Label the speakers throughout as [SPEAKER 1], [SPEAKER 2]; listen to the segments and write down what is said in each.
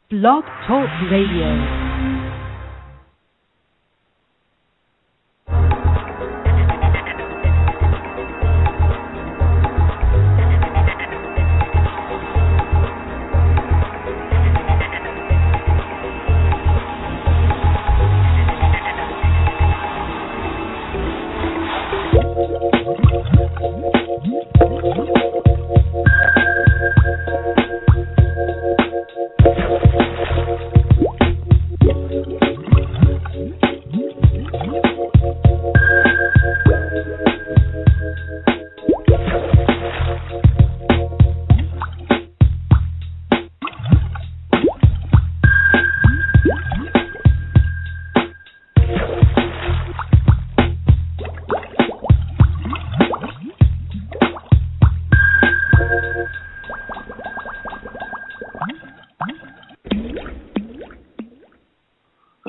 [SPEAKER 1] Blog Talk Radio.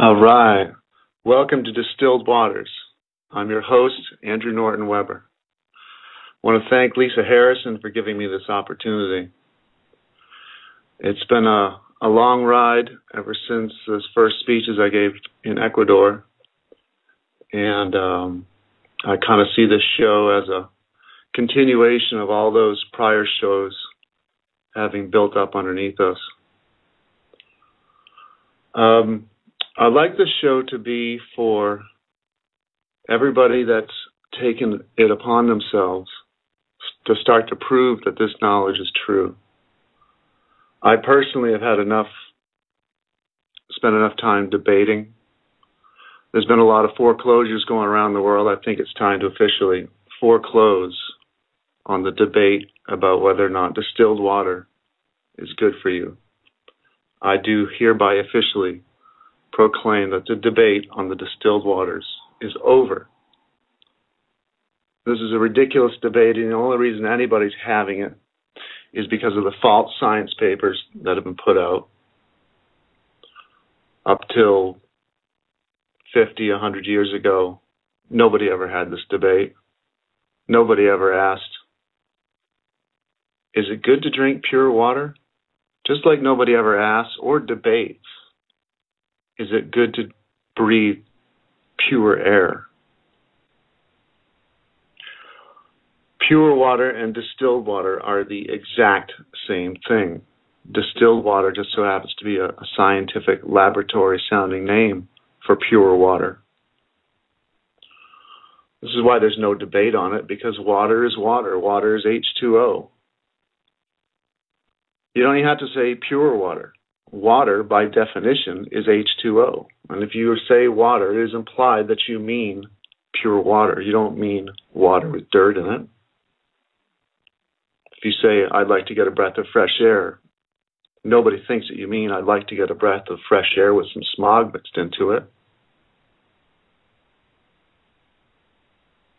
[SPEAKER 2] All right. Welcome to Distilled Waters. I'm your host, Andrew Norton Webber. I want to thank Lisa Harrison for giving me this opportunity. It's been a long ride ever since those first speeches I gave in Ecuador. And I kind of see this show as a continuation of all those prior shows having built up underneath us. I'd like this show to be for everybody that's taken it upon themselves to start to prove that this knowledge is true. I personally have spent enough time debating. There's been a lot of foreclosures going around the world. I think it's time to officially foreclose on the debate about whether or not distilled water is good for you. I do hereby officially proclaim that the debate on the distilled waters is over. This is a ridiculous debate, and the only reason anybody's having it is because of the false science papers that have been put out. Up till 50, 100 years ago, nobody ever had this debate. Nobody ever asked, is it good to drink pure water? Just like nobody ever asks or debates, is it good to breathe pure air? Pure water and distilled water are the exact same thing. Distilled water just so happens to be a scientific laboratory sounding name for pure water. This is why there's no debate on it, because water is water. Water is H2O. You don't even have to say pure water. Water, by definition, is H2O. And if you say water, it is implied that you mean pure water. You don't mean water with dirt in it. If you say, I'd like to get a breath of fresh air, nobody thinks that you mean, I'd like to get a breath of fresh air with some smog mixed into it.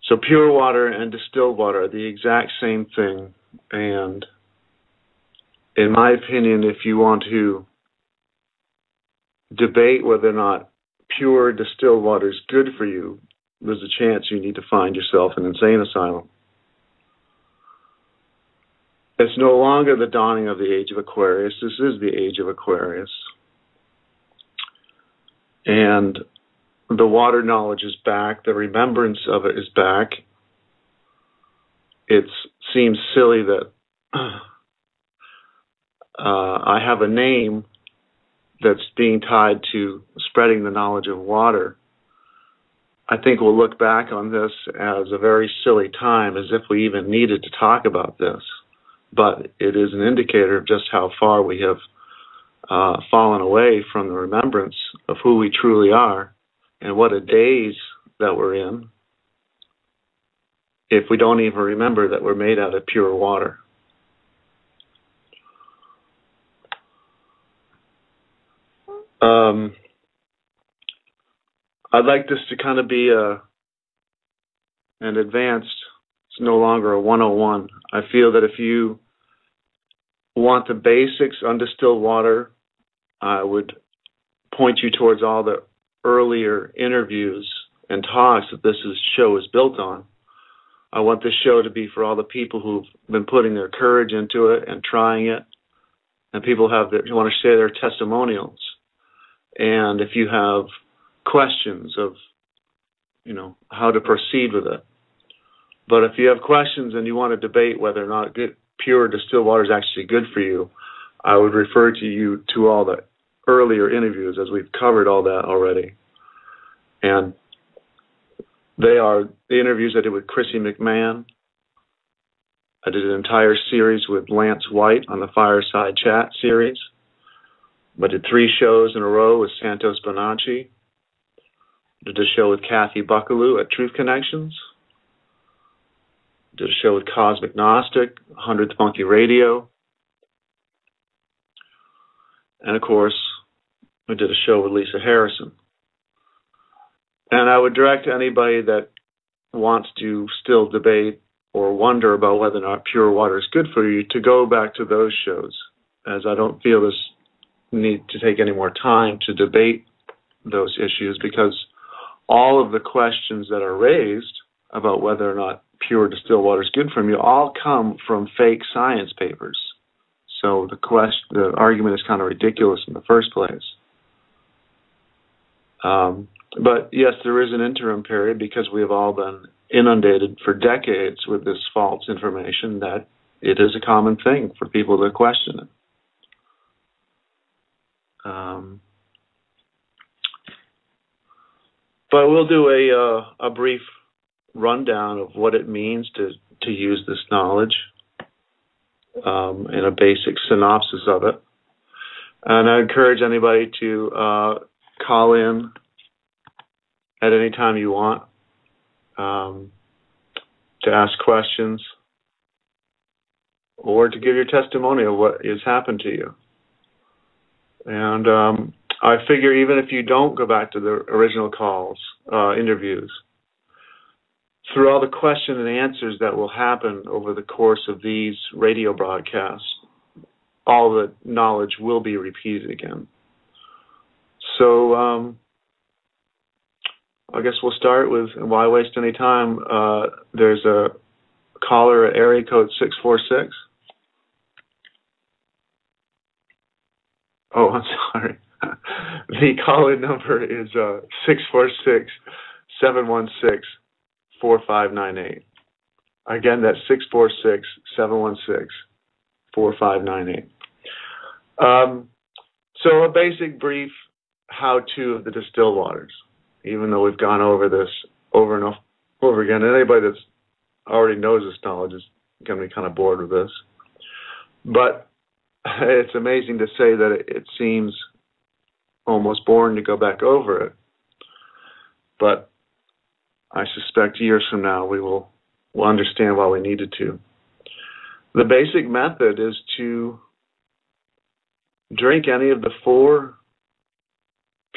[SPEAKER 2] So pure water and distilled water are the exact same thing. And in my opinion, if you want to debate whether or not pure distilled water is good for you, there's a chance you need to find yourself an insane asylum. It's no longer the dawning of the age of Aquarius. This is the age of Aquarius. And the water knowledge is back. The remembrance of it is back. It seems silly that I have a name that's being tied to spreading the knowledge of water. I think we'll look back on this as a very silly time, as if we even needed to talk about this. But it is an indicator of just how far we have fallen away from the remembrance of who we truly are and what a daze that we're in if we don't even remember that we're made out of pure water. I'd like this to kind of be an advanced, it's no longer a 101. I feel that if you want the basics on distilled water, I would point you towards all the earlier interviews and talks that show is built on. I want this show to be for all the people who've been putting their courage into it and trying it and people want to share their testimonials. And if you have questions of, how to proceed with it. But if you have questions and you want to debate whether or not pure distilled water is actually good for you, I would refer you to all the earlier interviews, as we've covered all that already. And they are the interviews I did with Chrissy McMahon. I did an entire series with Lance White on the Fireside Chat series. I did 3 shows in a row with Santos Bonacci. Did a show with Kathy Buckaloo at Truth Connections. Did a show with Cosmic Gnostic, 100th Monkey Radio. And of course, I did a show with Lisa Harrison. And I would direct anybody that wants to still debate or wonder about whether or not pure water is good for you to go back to those shows, as I don't feel this need to take any more time to debate those issues, because all of the questions that are raised about whether or not pure distilled water is good for you all come from fake science papers. So the argument is kind of ridiculous in the first place. But yes, there is an interim period, because we have all been inundated for decades with this false information that it is a common thing for people to question it. But we'll do a brief rundown of what it means to use this knowledge, and a basic synopsis of it. And I encourage anybody to call in at any time you want, to ask questions or to give your testimony of what has happened to you. And I figure even if you don't go back to the original calls, interviews, through all the questions and answers that will happen over the course of these radio broadcasts, all the knowledge will be repeated again. So I guess we'll start with, and why waste any time? There's a caller at area code 646. Oh, I'm sorry. The call-in number is 646-716-4598. Again, that's 646-716-4598. So a basic brief how-to of the distilled waters, even though we've gone over this over and over again. And anybody that's already knows this knowledge is going to be kind of bored with this. But it's amazing to say that it seems almost boring to go back over it. But I suspect years from now we'll understand why we needed to. The basic method is to drink any of the 4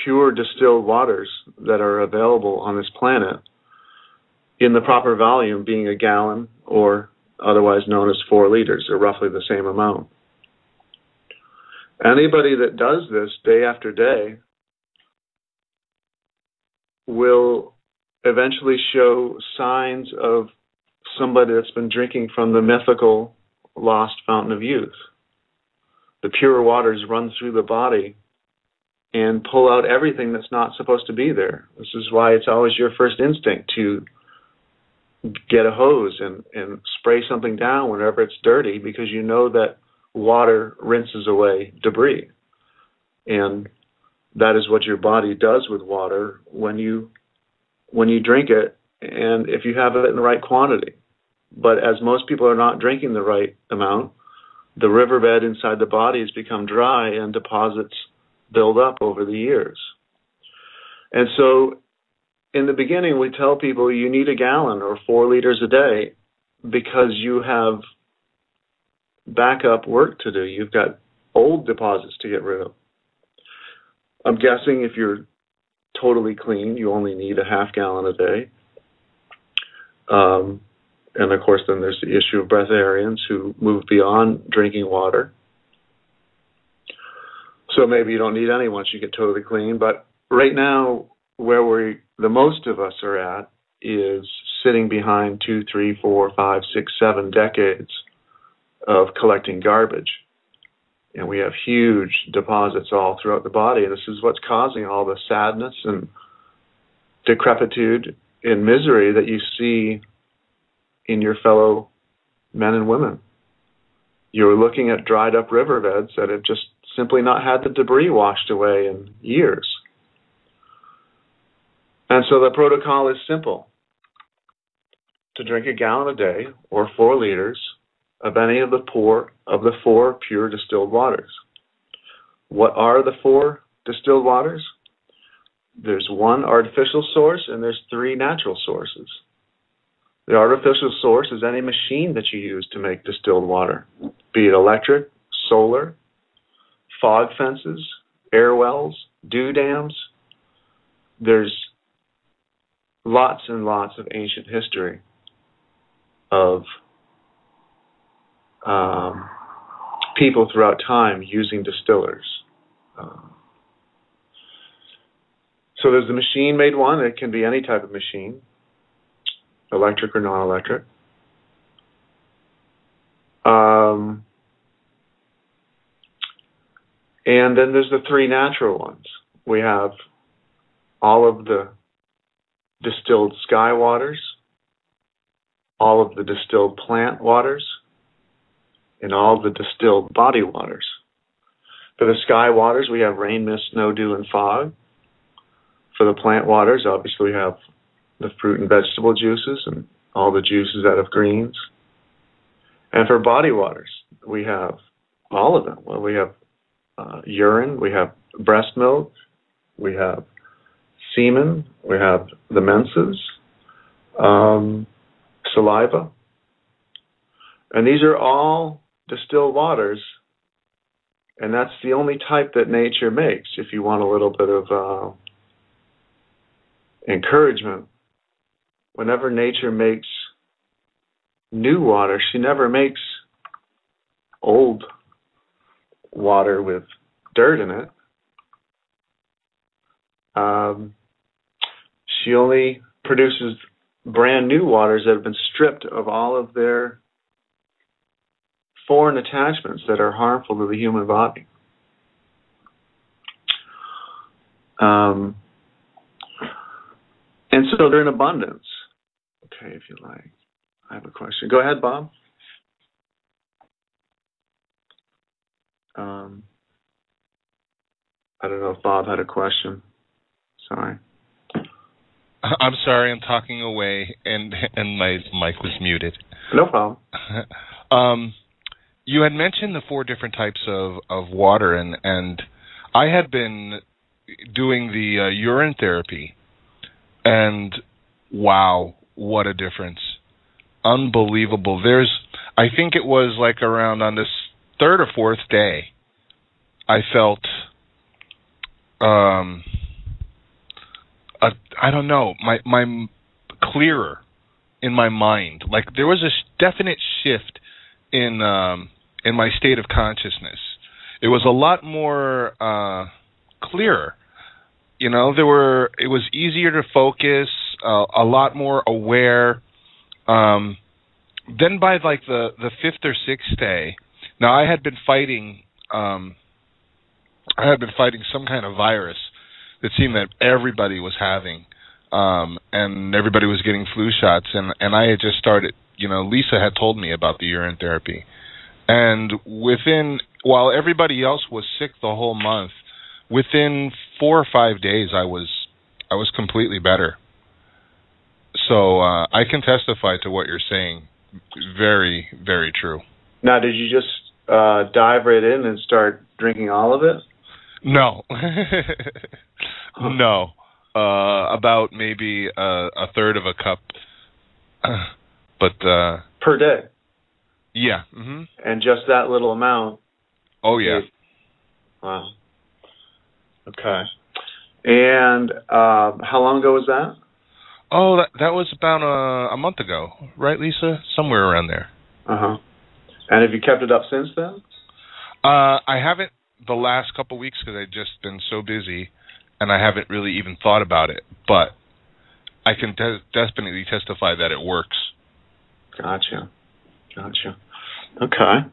[SPEAKER 2] pure distilled waters that are available on this planet in the proper volume, being a gallon, or otherwise known as 4 liters, or roughly the same amount. Anybody that does this day after day will eventually show signs of somebody that's been drinking from the mythical lost fountain of youth. The pure waters run through the body and pull out everything that's not supposed to be there. This is why it's always your first instinct to get a hose and spray something down whenever it's dirty, because you know that water rinses away debris. And that is what your body does with water when you drink it, and if you have it in the right quantity. But as most people are not drinking the right amount, the riverbed inside the body has become dry and deposits build up over the years. And so in the beginning, we tell people you need a gallon or 4 liters a day because you have backup work to do. You've got old deposits to get rid of. I'm guessing if you're totally clean, you only need a half gallon a day. And of course, then there's the issue of breatharians who move beyond drinking water. So maybe you don't need any once you get totally clean. But right now, where the most of us are at is sitting behind 2, 3, 4, 5, 6, 7 decades of collecting garbage. And we have huge deposits all throughout the body. And this is what's causing all the sadness and decrepitude and misery that you see in your fellow men and women. You're looking at dried up riverbeds that have just simply not had the debris washed away in years. And so the protocol is simple: to drink a gallon a day or 4 liters of any of the 4 pure distilled waters. What are the 4 distilled waters? There's 1 artificial source and there's 3 natural sources. The artificial source is any machine that you use to make distilled water, be it electric, solar, fog fences, air wells, dew dams. There's lots and lots of ancient history of people throughout time using distillers. So there's the machine-made one. It can be any type of machine, electric or non-electric. And then there's the 3 natural ones. We have all of the distilled sky waters, all of the distilled plant waters, and all of the distilled body waters. For the sky waters, we have rain, mist, snow, dew, and fog. For the plant waters, obviously we have the fruit and vegetable juices and all the juices out of greens. And for body waters, we have all of them. Well, we have urine, we have breast milk, we have semen, we have the menses, saliva. And these are all distilled waters, and that's the only type that nature makes. If you want a little bit of encouragement, whenever nature makes new water, she never makes old water with dirt in it. She only produces brand new waters that have been stripped of all of their foreign attachments that are harmful to the human body. And so they're in abundance. Okay, if you like. I have a question. Go ahead, Bob. I don't know if Bob had a question. Sorry.
[SPEAKER 3] I'm sorry, I'm talking away, and my mic was muted.
[SPEAKER 2] No problem.
[SPEAKER 3] You had mentioned the 4 different types of water, and I had been doing the urine therapy, and wow, what a difference. Unbelievable. I think it was like around on this 3rd or 4th day, I felt, I don't know, my clearer in my mind. Like there was a definite shift in my state of consciousness. It was a lot more clearer. You know, it was easier to focus, a lot more aware. Then by like the 5th or 6th day, now I had been fighting some kind of virus that seemed that everybody was having, and everybody was getting flu shots, and I had just started, Lisa had told me about the urine therapy. And while everybody else was sick the whole month, within 4 or 5 days I was completely better. So I can testify to what you're saying. Very, very true. Now,
[SPEAKER 2] did you just dive right in and start drinking all of it?
[SPEAKER 3] No. No. About maybe a third of a cup. But
[SPEAKER 2] per day?
[SPEAKER 3] Yeah. Mm-hmm.
[SPEAKER 2] And just that little amount?
[SPEAKER 3] Oh, yeah.
[SPEAKER 2] Wow. Okay. And how long ago was that?
[SPEAKER 3] Oh, that was about a month ago, right, Lisa? Somewhere around there.
[SPEAKER 2] Uh-huh. And have you kept it up since then?
[SPEAKER 3] I haven't the last couple of weeks because I've just been so busy, and I haven't really even thought about it. But I can definitely testify that it works.
[SPEAKER 2] Gotcha. Okay.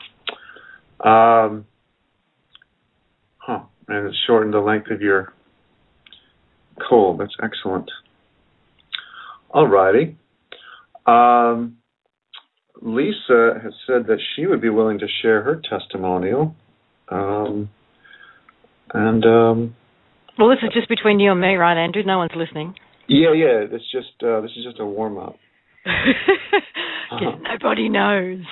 [SPEAKER 2] And it's shortened the length of your cold. That's excellent. All righty. Lisa has said that she would be willing to share her testimonial.
[SPEAKER 4] Well, this is just between you and me, right, Andrew? No one's listening.
[SPEAKER 2] Yeah. This is just a warm up.
[SPEAKER 4] Nobody knows.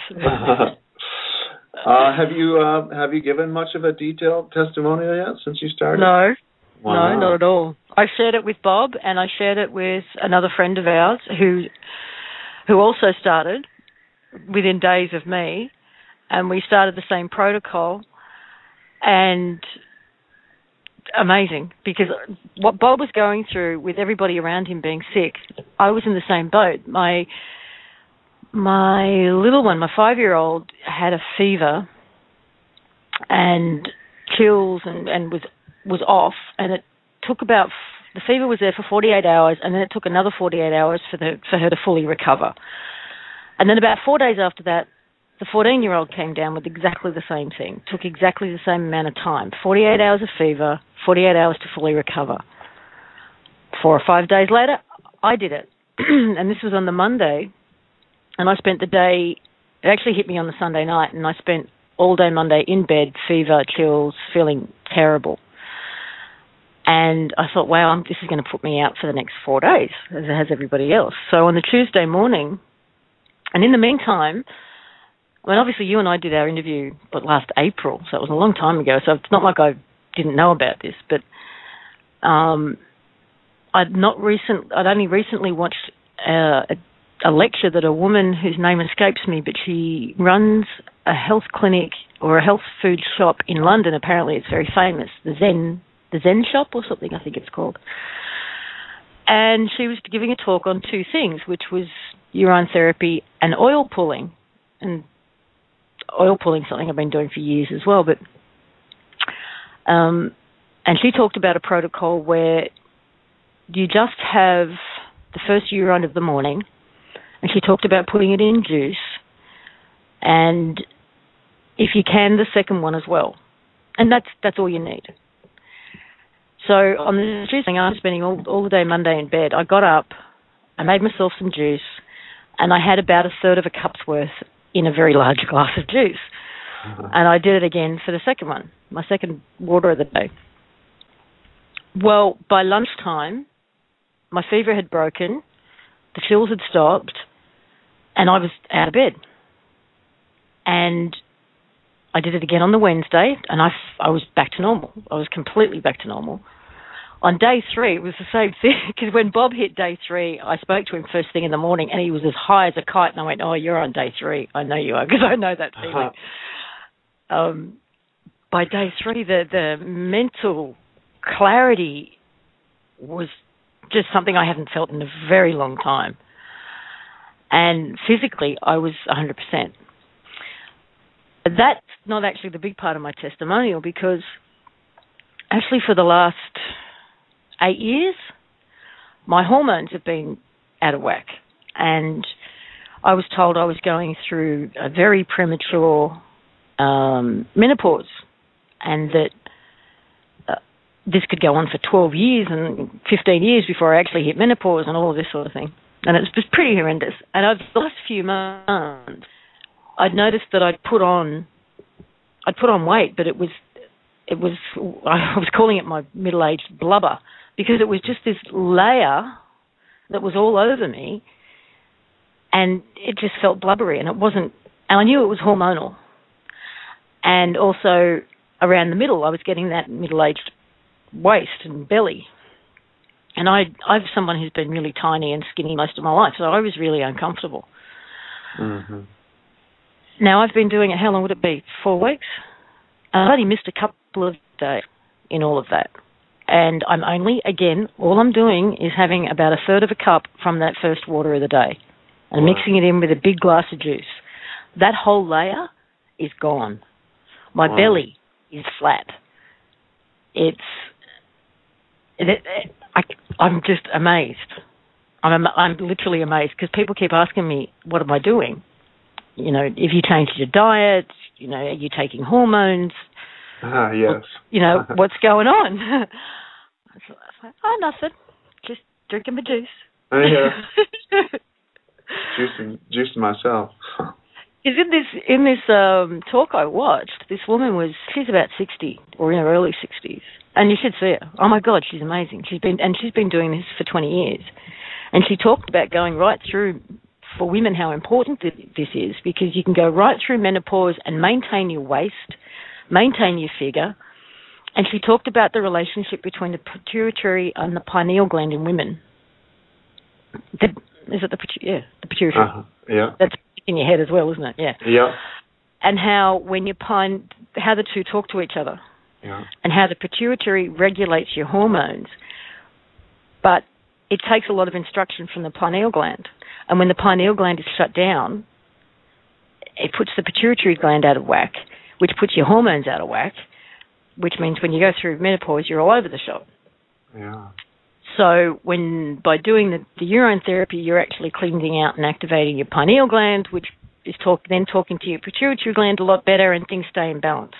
[SPEAKER 2] Have you given much of a detailed testimonial yet since you started?
[SPEAKER 4] No.
[SPEAKER 2] Wow.
[SPEAKER 4] No, not at all. I shared it with Bob, and I shared it with another friend of ours who also started within days of me, and we started the same protocol. And amazing, because what Bob was going through with everybody around him being sick, I was in the same boat. My little one, my 5-year-old, had a fever and chills and was off, and it took the fever was there for 48 hours, and then it took another 48 hours for her to fully recover. And then about 4 days after that, the 14-year-old came down with exactly the same thing. Took exactly the same amount of time. 48 hours of fever, 48 hours to fully recover. 4 or 5 days later, I did it. And this was on the Monday. And I spent the day, it actually hit me on the Sunday night, and I spent all day Monday in bed, fever, chills, feeling terrible. And I thought, wow, this is going to put me out for the next 4 days, as it has everybody else. So on the Tuesday morning, and in the meantime, I mean, obviously you and I did our interview last April, so it was a long time ago, so it's not like I didn't know about this, but I'd only recently watched a lecture that a woman whose name escapes me, but she runs a health clinic or a health food shop in London. Apparently it's very famous, the Zen shop or something, I think it's called. And she was giving a talk on two things, which was urine therapy and oil pulling. And oil pulling is something I've been doing for years as well. But and she talked about a protocol where you just have the first urine of the morning, and she talked about putting it in juice, and if you can, the second one as well. And that's all you need. So on the Tuesday, I was spending all the day Monday in bed. I got up, I made myself some juice, and I had about a third of a cup's worth in a very large glass of juice. And I did it again for the second one, my second water of the day. Well, by lunchtime, my fever had broken, the chills had stopped, and I was out of bed. And I did it again on the Wednesday, and I was back to normal. I was completely back to normal. On day 3, it was the same thing, because when Bob hit day 3, I spoke to him first thing in the morning, and he was as high as a kite, and I went, oh, you're on day 3. I know you are, because I know that feeling. By day 3, the mental clarity was just something I hadn't felt in a very long time. And physically, I was 100%. That's not actually the big part of my testimonial, because actually for the last 8 years, my hormones have been out of whack. And I was told I was going through a very premature menopause, and that this could go on for 12 years and 15 years before I actually hit menopause and all of this sort of thing. And it was pretty horrendous. And over the last few months, I'd noticed that I'd put on weight, but I was calling it my middle-aged blubber, because it was just this layer that was all over me, and it just felt blubbery, and it wasn't, and I knew it was hormonal. And also around the middle, I was getting that middle-aged waist and belly. And I'm someone who's been really tiny and skinny most of my life, so I was really uncomfortable. Mm-hmm. Now, I've been doing it, how long would it be, 4 weeks? And I've only missed a couple of days in all of that. And I'm only, again, all I'm doing is having about a third of a cup from that first water of the day and mixing it in with a big glass of juice. That whole layer is gone. My belly is flat. I'm just amazed. I'm literally amazed, because people keep asking me, what am I doing? You know, if you changed your diet, you know, are you taking hormones?
[SPEAKER 2] Yes.
[SPEAKER 4] Well, what's going on? I was like, oh, nothing. Just drinking my juice.
[SPEAKER 2] Yeah. Juicing myself.
[SPEAKER 4] Because in this talk I watched, this woman she's about 60 or in her early 60s, and you should see her. Oh my God, she's amazing. She's been doing this for 20 years, and she talked about going right through for women how important this is, because you can go right through menopause and maintain your waist, maintain your figure, and she talked about the relationship between the pituitary and the pineal gland in women. Is it the pituitary?
[SPEAKER 2] Yeah.
[SPEAKER 4] That's in your head as well, isn't it? Yeah.
[SPEAKER 2] Yeah.
[SPEAKER 4] And how how the two talk to each other.
[SPEAKER 2] Yeah.
[SPEAKER 4] And how the pituitary regulates your hormones. But it takes a lot of instruction from the pineal gland. And when the pineal gland is shut down, it puts the pituitary gland out of whack, which puts your hormones out of whack, which means when you go through menopause, you're all over the shop.
[SPEAKER 2] Yeah.
[SPEAKER 4] So by doing the urine therapy, you're actually cleansing out and activating your pineal gland, which is talking to your pituitary gland a lot better, and things stay in balance.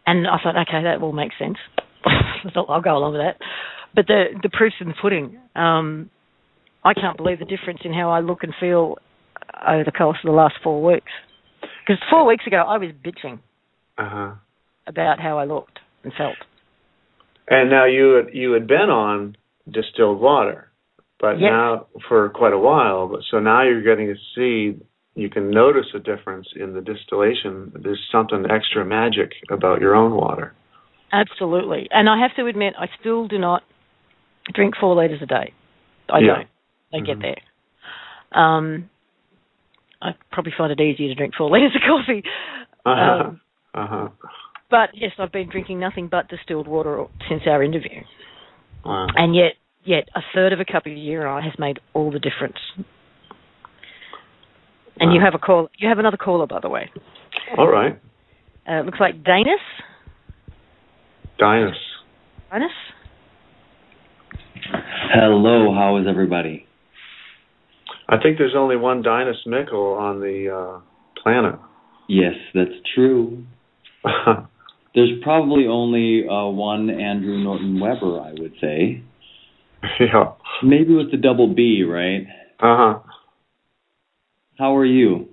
[SPEAKER 4] And I thought, okay, that all makes sense. I'll go along with that. But the proof's in the pudding. I can't believe the difference in how I look and feel over the course of the last 4 weeks. Because 4 weeks ago, I was bitching about how I looked and felt.
[SPEAKER 2] And now you had been on distilled water, but now for quite a while. So now you're getting to see, you can notice a difference in the distillation. There's something extra magic about your own water. Absolutely.
[SPEAKER 4] And I have to admit, I still do not drink 4 liters a day. I don't get there. I probably find it easier to drink 4 liters of coffee. But yes, I've been drinking nothing but distilled water since our interview.
[SPEAKER 2] Wow.
[SPEAKER 4] And yet a third of a cup of urine has made all the difference. And you have you have another caller, by the way.
[SPEAKER 2] All right.
[SPEAKER 4] It looks like Dinus.
[SPEAKER 5] Hello, how is everybody?
[SPEAKER 2] I think there's only one Dinus Mickle on the planet.
[SPEAKER 5] Yes, that's true. There's probably only one Andrew Norton Webber, I would say.
[SPEAKER 2] Yeah.
[SPEAKER 5] Maybe with the double B, right?
[SPEAKER 2] Uh-huh.
[SPEAKER 5] How are you?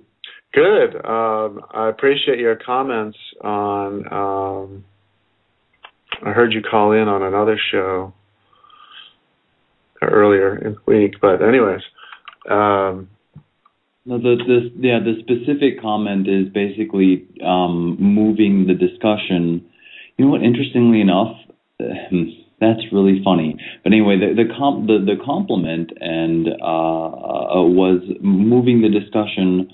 [SPEAKER 2] Good. I appreciate your comments on... I heard you call in on another show earlier in the week, but anyways...
[SPEAKER 5] No, the specific comment is basically moving the discussion. You know what? Interestingly enough, that's really funny. But anyway, the compliment and was moving the discussion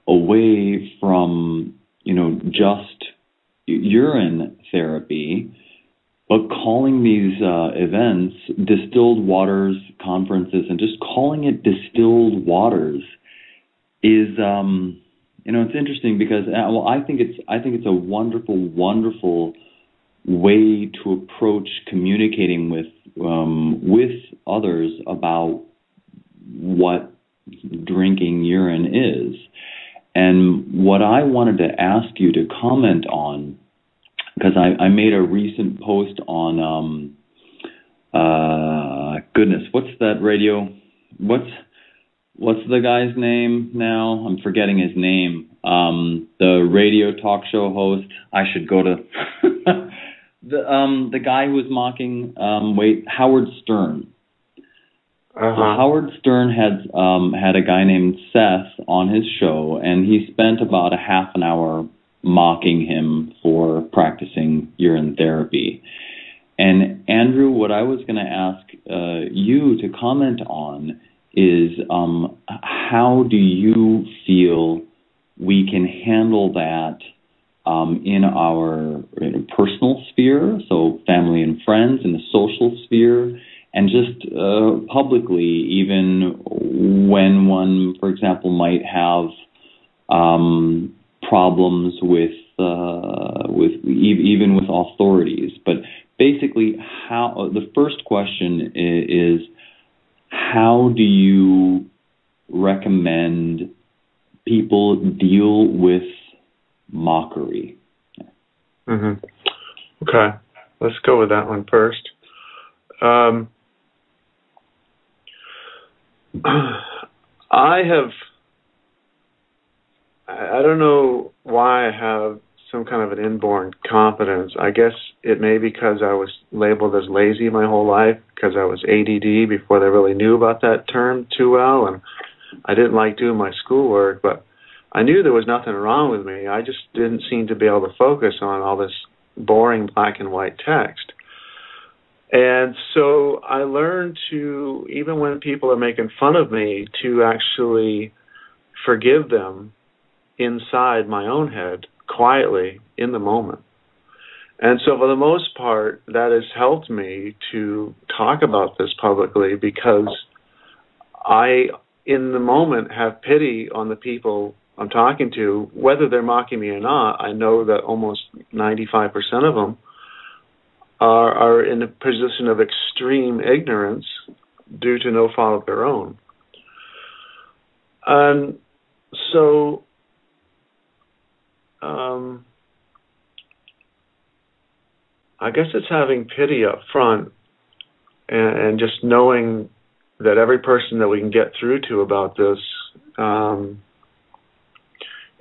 [SPEAKER 5] away from just urine therapy, but calling these events distilled waters conferences, and just calling it distilled waters is it's interesting because I think it's a wonderful way to approach communicating with others about what drinking urine is. And what I wanted to ask you to comment on, because I made a recent post on what's that radio? What's the guy's name now? I'm forgetting his name. The radio talk show host. I should go to the guy who was mocking Howard Stern. So Howard Stern had a guy named Seth on his show, and he spent about a half an hour mocking him for practicing urine therapy. And Andrew, what I was going to ask you to comment on is how do you feel we can handle that in our personal sphere, so family and friends, in the social sphere, and just publicly, even when one, for example, might have problems with even with authorities. But basically, the first question is how do you recommend people deal with mockery?
[SPEAKER 2] Mm-hmm. Okay. Let's go with that one first. I don't know why I have some kind of an inborn competence. I guess it may be because I was labeled as lazy my whole life, because I was ADD before they really knew about that term too well, and I didn't like doing my schoolwork, but I knew there was nothing wrong with me. I just didn't seem to be able to focus on all this boring black and white text. And so I learned to, even when people are making fun of me, to actually forgive them inside my own head, quietly, in the moment. And so for the most part, that has helped me to talk about this publicly, because I, in the moment, have pity on the people I'm talking to. Whether they're mocking me or not, I know that almost 95% of them are in a position of extreme ignorance due to no fault of their own. And so I guess it's having pity up front and just knowing that every person that we can get through to about this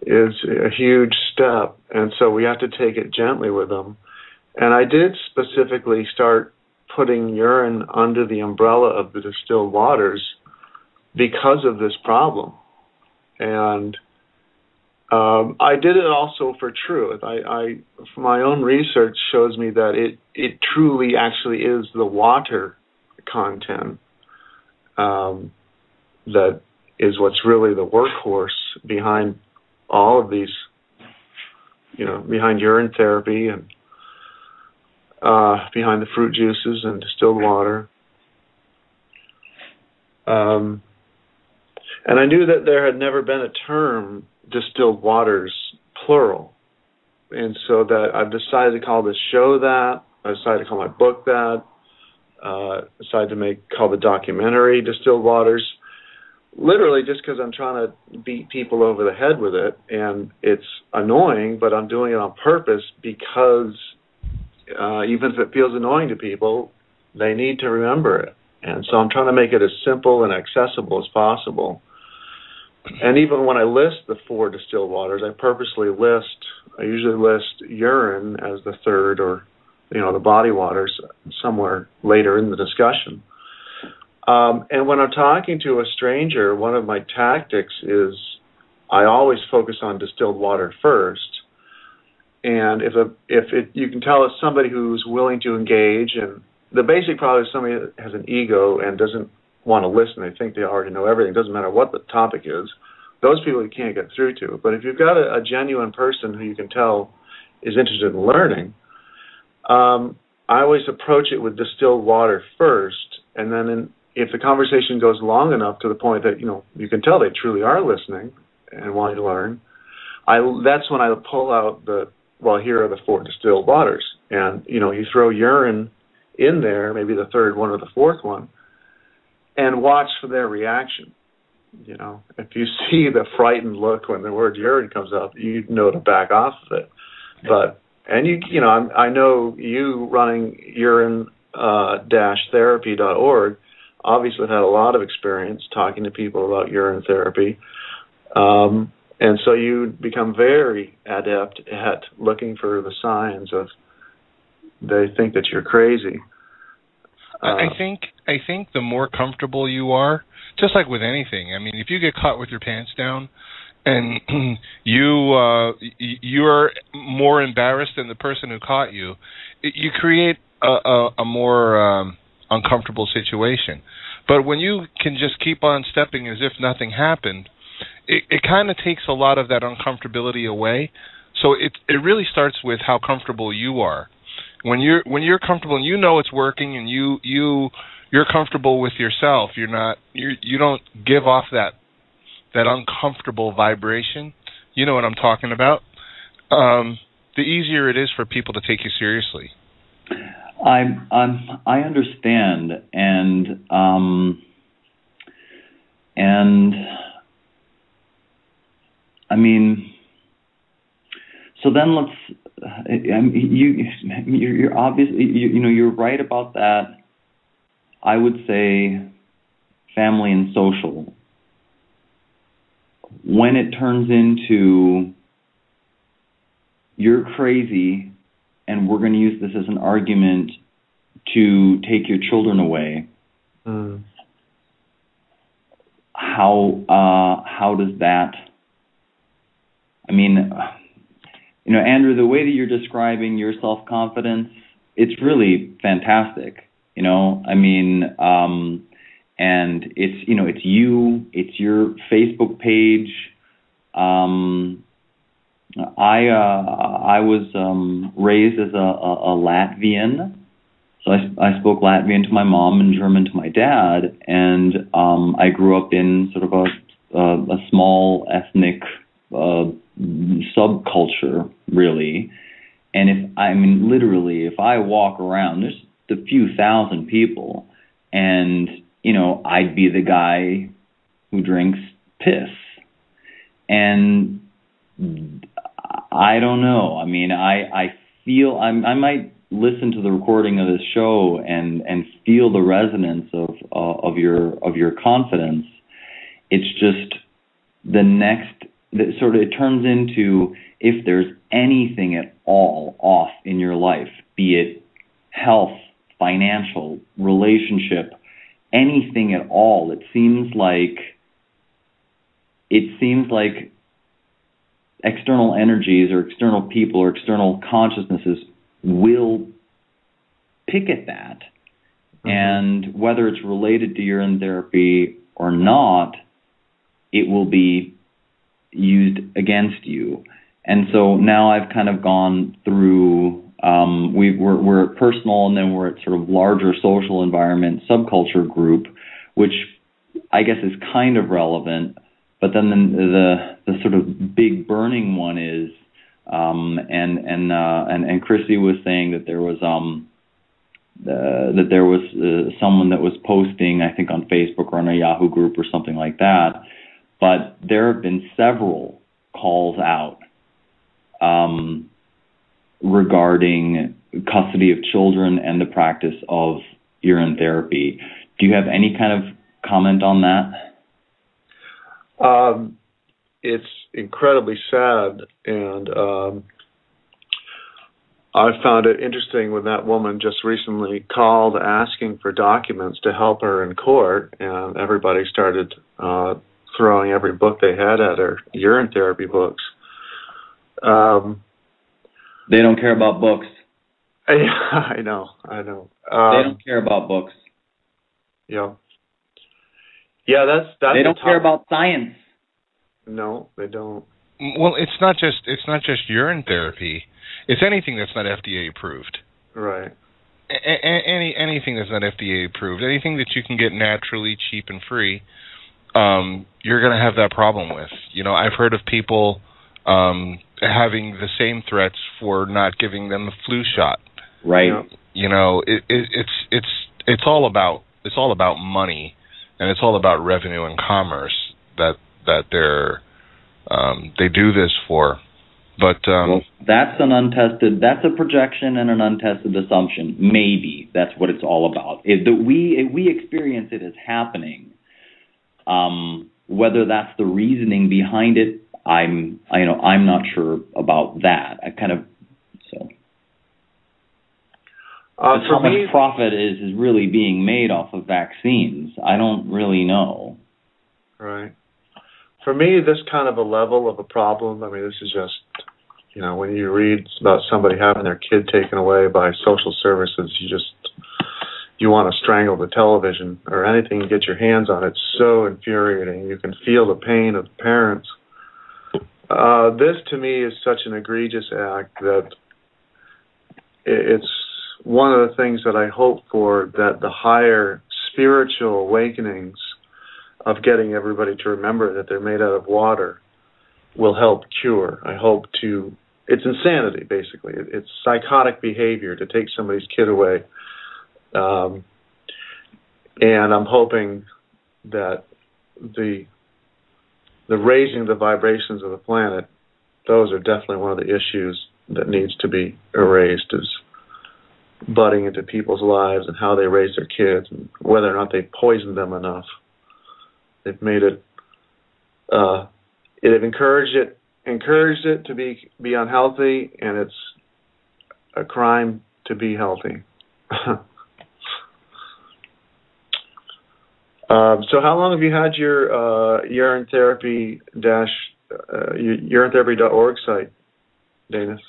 [SPEAKER 2] is a huge step, and so we have to take it gently with them. And I did specifically start putting urine under the umbrella of the distilled waters because of this problem. And I did it also for truth. I my own research shows me that it truly actually is the water content that is what's really the workhorse behind all of these, behind urine therapy and behind the fruit juices and distilled water. And I knew that there had never been a term distilled waters, plural. And so that I've decided to call this show that. I decided to call my book that. Decided to call the documentary Distilled Waters. Literally just because I'm trying to beat people over the head with it. And it's annoying, but I'm doing it on purpose because even if it feels annoying to people, they need to remember it. And so I'm trying to make it as simple and accessible as possible. And even when I list the 4 distilled waters, I usually list urine as the third, or, the body waters somewhere later in the discussion. And when I'm talking to a stranger, one of my tactics is I always focus on distilled water first. And you can tell it's somebody who's willing to engage, and the basic problem is somebody that has an ego and doesn't want to listen. They think they already know everything. It doesn't matter what the topic is. Those people you can't get through to. But if you've got a genuine person who you can tell is interested in learning, I always approach it with distilled water first, and then if the conversation goes long enough to the point that you can tell they truly are listening and want to learn, that's when I pull out here are the 4 distilled waters, and you throw urine in there, maybe the third one or the fourth one, and watch for their reaction. If you see the frightened look when the word urine comes up, you know to back off of it. I know you running urine-therapy.org obviously have had a lot of experience talking to people about urine therapy. And so you become very adept at looking for the signs of they think that you're crazy.
[SPEAKER 3] I think the more comfortable you are, just like with anything. I mean, if you get caught with your pants down, and you're more embarrassed than the person who caught you, you create a more uncomfortable situation. But when you can just keep on stepping as if nothing happened, it kind of takes a lot of that uncomfortability away. So it really starts with how comfortable you are. When you're comfortable and it's working, and you're comfortable with yourself, you don't give off that uncomfortable vibration. You know what I'm talking about? The easier it is for people to take you seriously.
[SPEAKER 5] I understand, and I mean, so then you're obviously, you're right about that. I would say family and social. When it turns into you're crazy and we're going to use this as an argument to take your children away, how does that, I mean, Andrew, the way that you're describing your self-confidence, it's really fantastic, and it's you, it's your Facebook page. I was raised as a Latvian, so I spoke Latvian to my mom and German to my dad, and I grew up in sort of a small ethnic subculture, really. And if I walk around, there's a few thousand people, and I'd be the guy who drinks piss, and I don't know. I feel I might listen to the recording of this show and feel the resonance of your confidence. It's just it turns into, if there's anything at all off in your life, be it health, financial, relationship, anything at all, it seems like external energies or external people or external consciousnesses will pick at that. And whether it's related to urine therapy or not, it will be used against you. And so now I've kind of gone through, we're at personal, and then we're at sort of larger social environment, subculture group, which I guess is kind of relevant. But then the sort of big burning one is, and Chrissy was saying that there was someone that was posting, I think on Facebook or on a Yahoo group or something like that. But there have been several calls out regarding custody of children and the practice of urine therapy. Do you have any kind of comment on that?
[SPEAKER 2] It's incredibly sad, and I found it interesting when that woman just recently called asking for documents to help her in court, and everybody started throwing every book they had at her, urine therapy books.
[SPEAKER 5] They don't care about books.
[SPEAKER 2] I know.
[SPEAKER 5] They don't care about books.
[SPEAKER 2] Yeah. Yeah, that's.
[SPEAKER 5] They don't care about science.
[SPEAKER 2] No, they don't.
[SPEAKER 3] Well, it's not just urine therapy. It's anything that's not FDA approved.
[SPEAKER 2] Right.
[SPEAKER 3] Anything that's not FDA approved, anything that you can get naturally, cheap, and free, you're going to have that problem with. I've heard of people having the same threats for not giving them the flu shot.
[SPEAKER 5] Right.
[SPEAKER 3] It's all about money, and it's all about revenue and commerce that they do this for. But
[SPEAKER 5] well, that's a projection and an untested assumption. Maybe that's what it's all about. If we experience it as happening, whether that's the reasoning behind it, I'm not sure about that. How much profit is really being made off of vaccines? I don't really know.
[SPEAKER 2] Right. For me, this kind of a level of a problem, this is just, when you read about somebody having their kid taken away by social services, you want to strangle the television or anything you get your hands on. It's so infuriating. You can feel the pain of the parents. This, to me, is such an egregious act that it's one of the things that I hope for, that the higher spiritual awakenings of getting everybody to remember that they're made out of water will help cure. It's insanity, basically. It's psychotic behavior to take somebody's kid away. And I'm hoping that the raising the vibrations of the planet, those are definitely one of the issues that needs to be erased is butting into people's lives and how they raise their kids and whether or not they poisoned them enough. They've made it. It encouraged it to be unhealthy, and it's a crime to be healthy. So how long have you had your urine therapy urinetherapy.org site, Danis?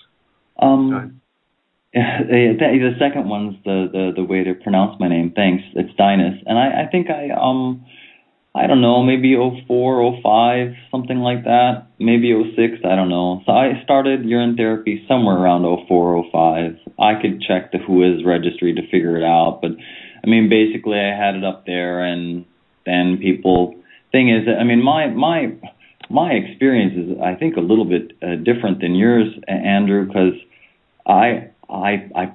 [SPEAKER 5] The second one's the way to pronounce my name. Thanks. It's Dinas, and I think I don't know, maybe 04, 05, something like that. Maybe 06, I don't know. So I started urine therapy somewhere around 04, 05. I could check the WHOIS registry to figure it out, but I mean, basically, I had it up there, and then people. Thing is, I mean, my experience is, I think, a little bit different than yours, Andrew, because I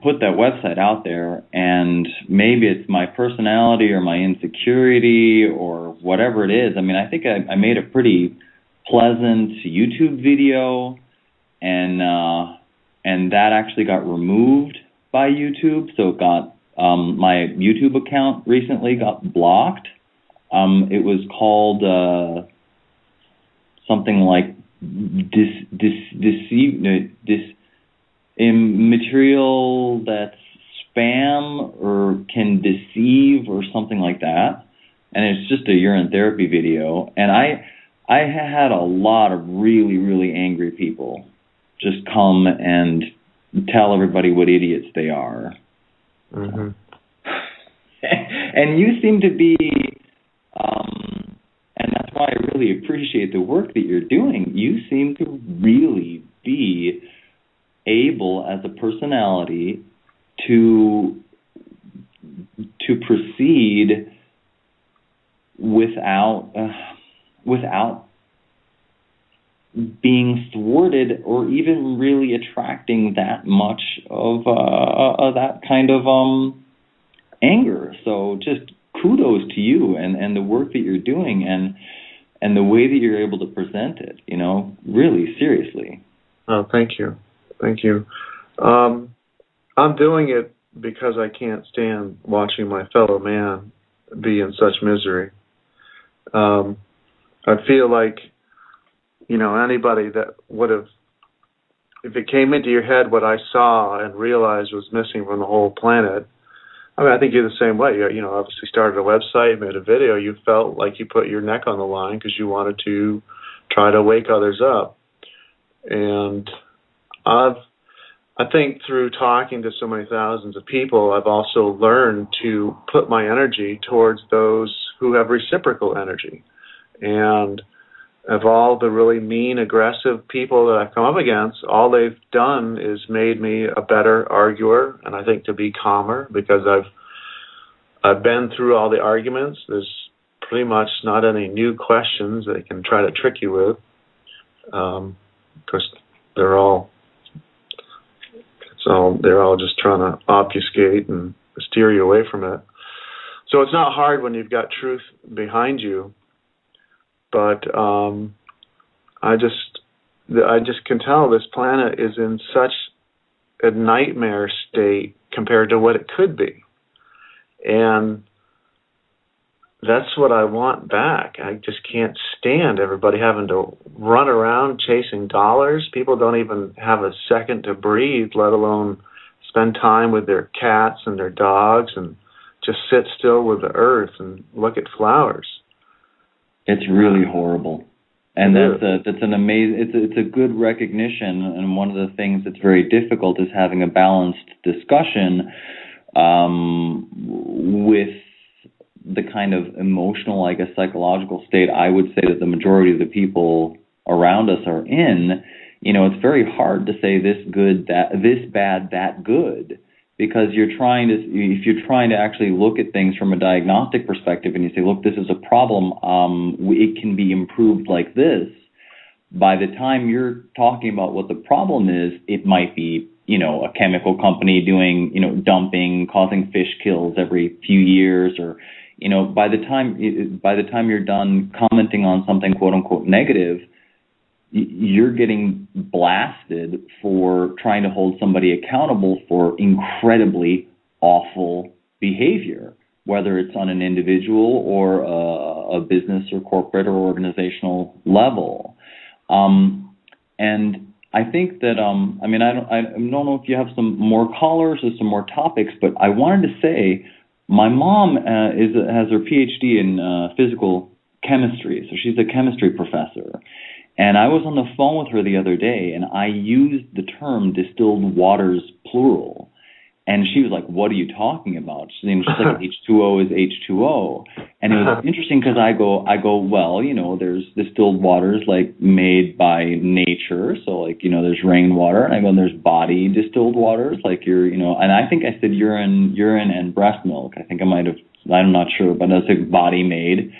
[SPEAKER 5] put that website out there, and maybe it's my personality or my insecurity or whatever it is. I mean, I think I made a pretty pleasant YouTube video, and that actually got removed by YouTube. So it got my YouTube account recently got blocked. It was called something like material that's spam or can deceive or something like that, and it's just a urine therapy video. And I had a lot of really, really angry people just come and tell everybody what idiots they are.
[SPEAKER 2] Mm-hmm.
[SPEAKER 5] And you seem to be, and that's why I really appreciate the work that you're doing. You seem to really be able, as a personality, to proceed without being thwarted or even really attracting that much of that kind of anger. So just kudos to you and the work that you're doing and the way that you're able to present it, you know, really seriously.
[SPEAKER 2] Oh, thank you. Thank you. I'm doing it because I can't stand watching my fellow man be in such misery. I feel like, you know, anybody that would have, if it came into your head what I saw and realized was missing from the whole planet, I mean, I think you're the same way. You know, obviously started a website, made a video. You felt like you put your neck on the line because you wanted to try to wake others up. And I think through talking to so many thousands of people, I've also learned to put my energy towards those who have reciprocal energy. And of all the really mean, aggressive people that I've come up against, all they've done is made me a better arguer, and I think to be calmer, because I've been through all the arguments. There's pretty much not any new questions they can try to trick you with. Because they're all just trying to obfuscate and steer you away from it. So it's not hard when you've got truth behind you. But I just can tell this planet is in such a nightmare state compared to what it could be. And that's what I want back. I just can't stand everybody having to run around chasing dollars. People don't even have a second to breathe, let alone spend time with their cats and their dogs and just sit still with the earth and look at flowers.
[SPEAKER 5] It's really horrible. And that's an amazing, it's a good recognition, and one of the things that's very difficult is having a balanced discussion with the kind of emotional, I guess, psychological state I would say that the majority of the people around us are in. You know, it's very hard to say this good, this bad, that good, because if you're trying to actually look at things from a diagnostic perspective and you say, look, this is a problem, it can be improved like this. By the time you're talking about what the problem is, it might be, you know, a chemical company doing, you know, dumping, causing fish kills every few years, or, you know, by the time you're done commenting on something quote unquote negative, you're getting blasted for trying to hold somebody accountable for incredibly awful behavior, whether it's on an individual or a business or corporate or organizational level. And I think that, I don't know if you have some more callers or some more topics, but I wanted to say my mom has her PhD in physical chemistry, so she's a chemistry professor. And I was on the phone with her the other day, and I used the term distilled waters, plural. And she was like, what are you talking about? She's like, H2O is H2O. And it was interesting because I go, well, there's distilled waters like made by nature. So like, there's rainwater. And I go, there's body distilled waters like and I think I said urine and breast milk. I think I might have, I'm not sure, but I said body made.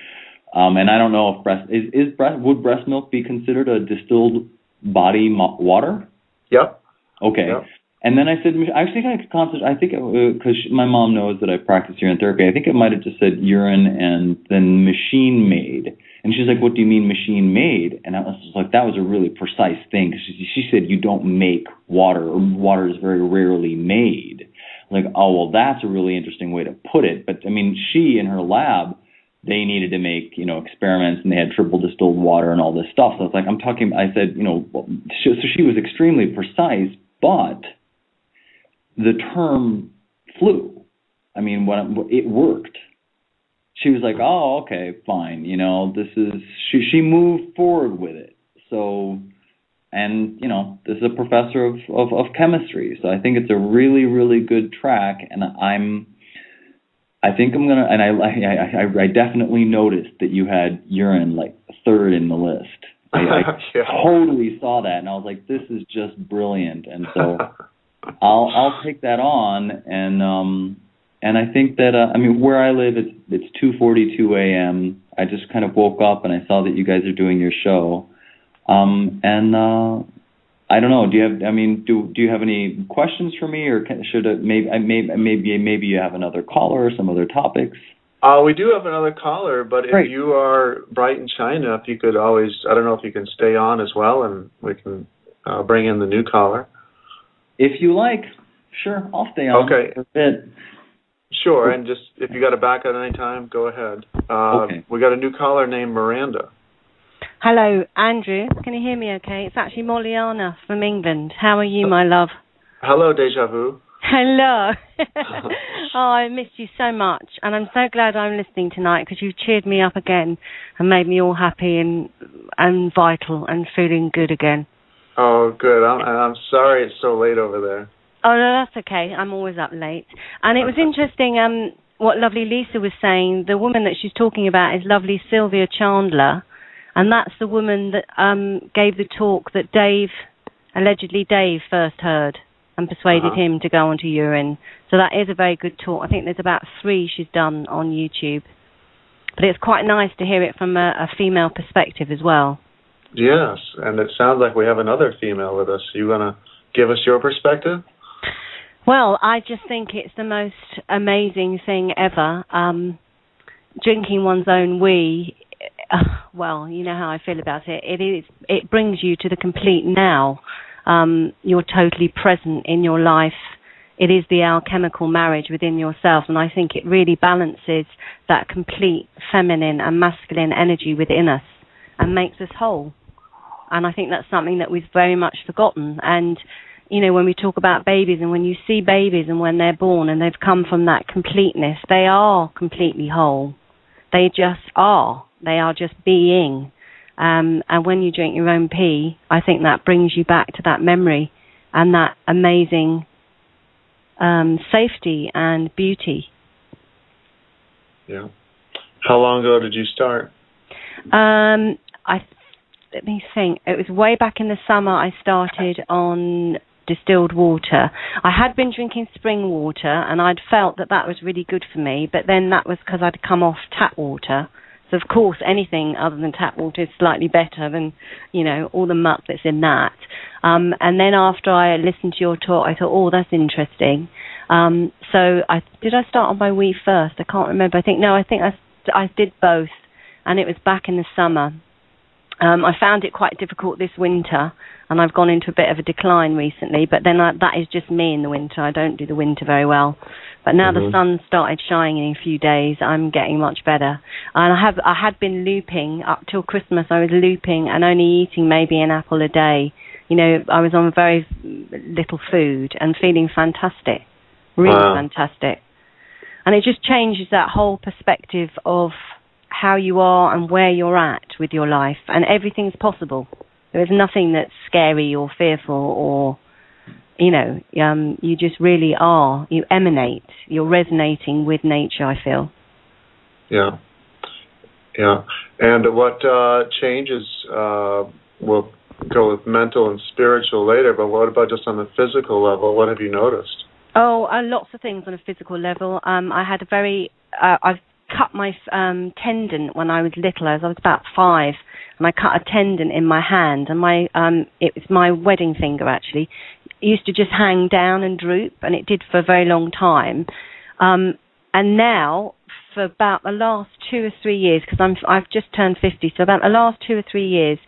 [SPEAKER 5] And I don't know if would breast milk be considered a distilled body water?
[SPEAKER 2] Yep.
[SPEAKER 5] Okay. Yep. And then I said, because my mom knows that I practice urine therapy, I think it might have just said urine and then machine made. And she's like, what do you mean machine made? And I was just like, that was a really precise thing. She said, you don't make water, or water is very rarely made. Like, oh, well, that's a really interesting way to put it. But, she in her lab, they needed to make, experiments, and they had triple distilled water and all this stuff. So it's like, I said, so she was extremely precise, but the term flew. It worked. She was like, oh, okay, fine. She moved forward with it. So, and, this is a professor of chemistry. So I think it's a really, really good track. And I definitely noticed that you had urine like third in the list. I totally saw that, and I was like, this is just brilliant. And so I'll take that on, and I think that where I live, it's 2:42 a.m. I just kind of woke up and I saw that you guys are doing your show, and I don't know. Do you have any questions for me, or should maybe you have another caller or some other topics?
[SPEAKER 2] We do have another caller, but
[SPEAKER 5] Great.
[SPEAKER 2] If you are bright and shiny enough, you could always, I don't know if you can stay on as well, and we can bring in the new caller.
[SPEAKER 5] If you like, sure, I'll stay on.
[SPEAKER 2] Okay. Sure, and just if you got to back out at any time, go ahead. Okay. We got a new caller named Miranda.
[SPEAKER 6] Hello, Andrew. Can you hear me okay? It's actually Molliana from England. How are you, my love?
[SPEAKER 2] Hello, Deja Vu.
[SPEAKER 6] Hello. Oh, I missed you so much, and I'm so glad I'm listening tonight because you've cheered me up again and made me all happy and vital and feeling good again.
[SPEAKER 2] Oh, good. I'm sorry it's so late over there.
[SPEAKER 6] Oh, no, that's okay. I'm always up late. And it was interesting what lovely Lisa was saying. The woman that she's talking about is lovely Sylvia Chandler, and that's the woman that gave the talk that allegedly Dave first heard and persuaded him to go onto Urine. So that is a very good talk. I think there's about 3 she's done on YouTube. But it's quite nice to hear it from a female perspective as well.
[SPEAKER 2] Yes, and it sounds like we have another female with us. You want to give us your perspective?
[SPEAKER 6] Well, I just think it's the most amazing thing ever. Drinking one's own wee, well, you know how I feel about it. It brings you to the complete now. You're totally present in your life. It is the alchemical marriage within yourself, and I think it really balances that complete feminine and masculine energy within us and makes us whole. And I think that's something that we've very much forgotten. And, when we talk about babies and when you see babies and when they're born and they've come from that completeness, they are completely whole. They just are. They are just being. And when you drink your own pee, I think that brings you back to that memory and that amazing safety and beauty.
[SPEAKER 2] Yeah. How long ago did you start?
[SPEAKER 6] Let me think. It was way back in the summer I started on distilled water. I had been drinking spring water and I'd felt that was really good for me, but then that was because I'd come off tap water. So, of course, anything other than tap water is slightly better than, all the muck that's in that. And then after I listened to your talk, I thought, oh, that's interesting. So did I start on my wee first? I can't remember. I think I did both. And it was back in the summer. I found it quite difficult this winter, and I've gone into a bit of a decline recently, but then that is just me in the winter. I don't do the winter very well. But now the sun started shining in a few days, I'm getting much better. And I had been looping up till Christmas. I was looping and only eating maybe an apple a day. You know, I was on very little food and feeling fantastic, really fantastic. And it just changes that whole perspective of how you are and where you're at with your life, and everything's possible. There is nothing that's scary or fearful, or you just really are. You emanate. You're resonating with nature, I feel.
[SPEAKER 2] Yeah. And what changes? We'll go with mental and spiritual later, but what about just on the physical level? What have you noticed?
[SPEAKER 6] Oh, lots of things on a physical level. I had I've cut my tendon when I was little. I was about 5, and I cut a tendon in my hand, and it was my wedding finger actually. It used to just hang down and droop, and it did for a very long time. And now, for about the last 2 or 3 years, because I've just turned 50, so about the last 2 or 3 years,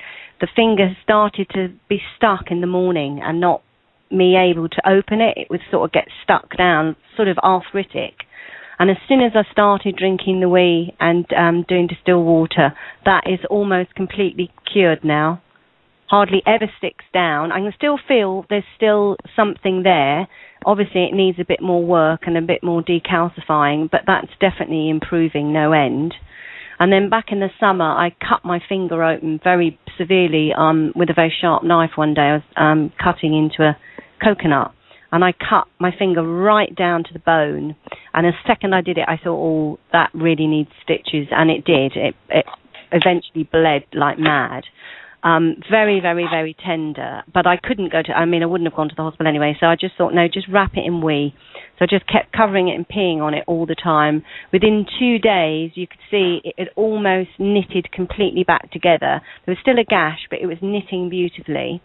[SPEAKER 6] the finger started to be stuck in the morning and not me able to open it. It would sort of get stuck down, sort of arthritic. And as soon as I started drinking the wee and doing distilled water, that is almost completely cured now. Hardly ever sticks down. I can still feel there's still something there. Obviously, it needs a bit more work and a bit more decalcifying, but that's definitely improving no end. And then back in the summer, I cut my finger open very severely with a very sharp knife one day. I was cutting into a coconut, and I cut my finger right down to the bone. And the second I did it, I thought, oh, that really needs stitches, and it did. It eventually bled like mad. Very, very, very tender. But I couldn't I wouldn't have gone to the hospital anyway, so I just thought, no, just wrap it in wee. So I just kept covering it and peeing on it all the time. Within 2 days, you could see it had almost knitted completely back together. There was still a gash, but it was knitting beautifully.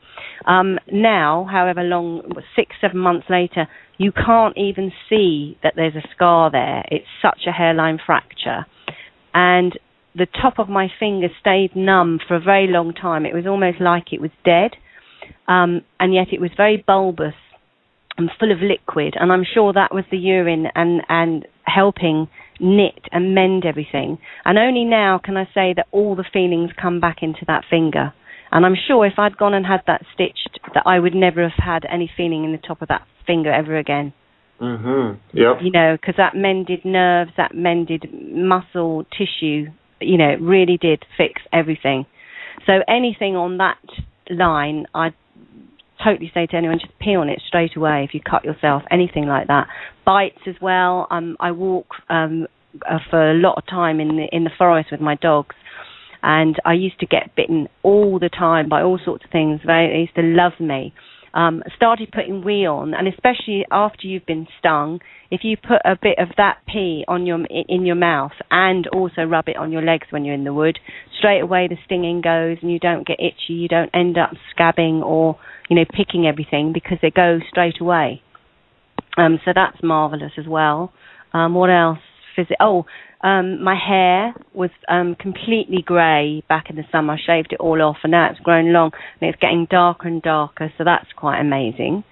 [SPEAKER 6] Now, however long, 6-7 months later, you can't even see that there's a scar there. It's such a hairline fracture. And the top of my finger stayed numb for a very long time. It was almost like it was dead, and yet it was very bulbous and full of liquid, and I'm sure that was the urine and helping knit and mend everything. And only now can I say that all the feelings come back into that finger. And I'm sure if I'd gone and had that stitched, that I would never have had any feeling in the top of that finger ever again.
[SPEAKER 2] Yep.
[SPEAKER 6] You know, because that mended nerves, that mended muscle tissue, you know, it really did fix everything. So anything on that line, I'd totally say to anyone, just pee on it straight away if you cut yourself, anything like that. Bites as well. I walk for a lot of time in the forest with my dogs, and I used to get bitten all the time by all sorts of things. They used to love me. Started putting wee on, and especially after you've been stung, if you put a bit of that pee on in your mouth and also rub it on your legs when you're in the wood, straight away the stinging goes and you don't get itchy, you don't end up scabbing or, you know, picking everything, because they go straight away. So that's marvellous as well. What else? My hair was completely grey back in the summer. I shaved it all off, and now it's grown long, and it's getting darker and darker, so that's quite amazing.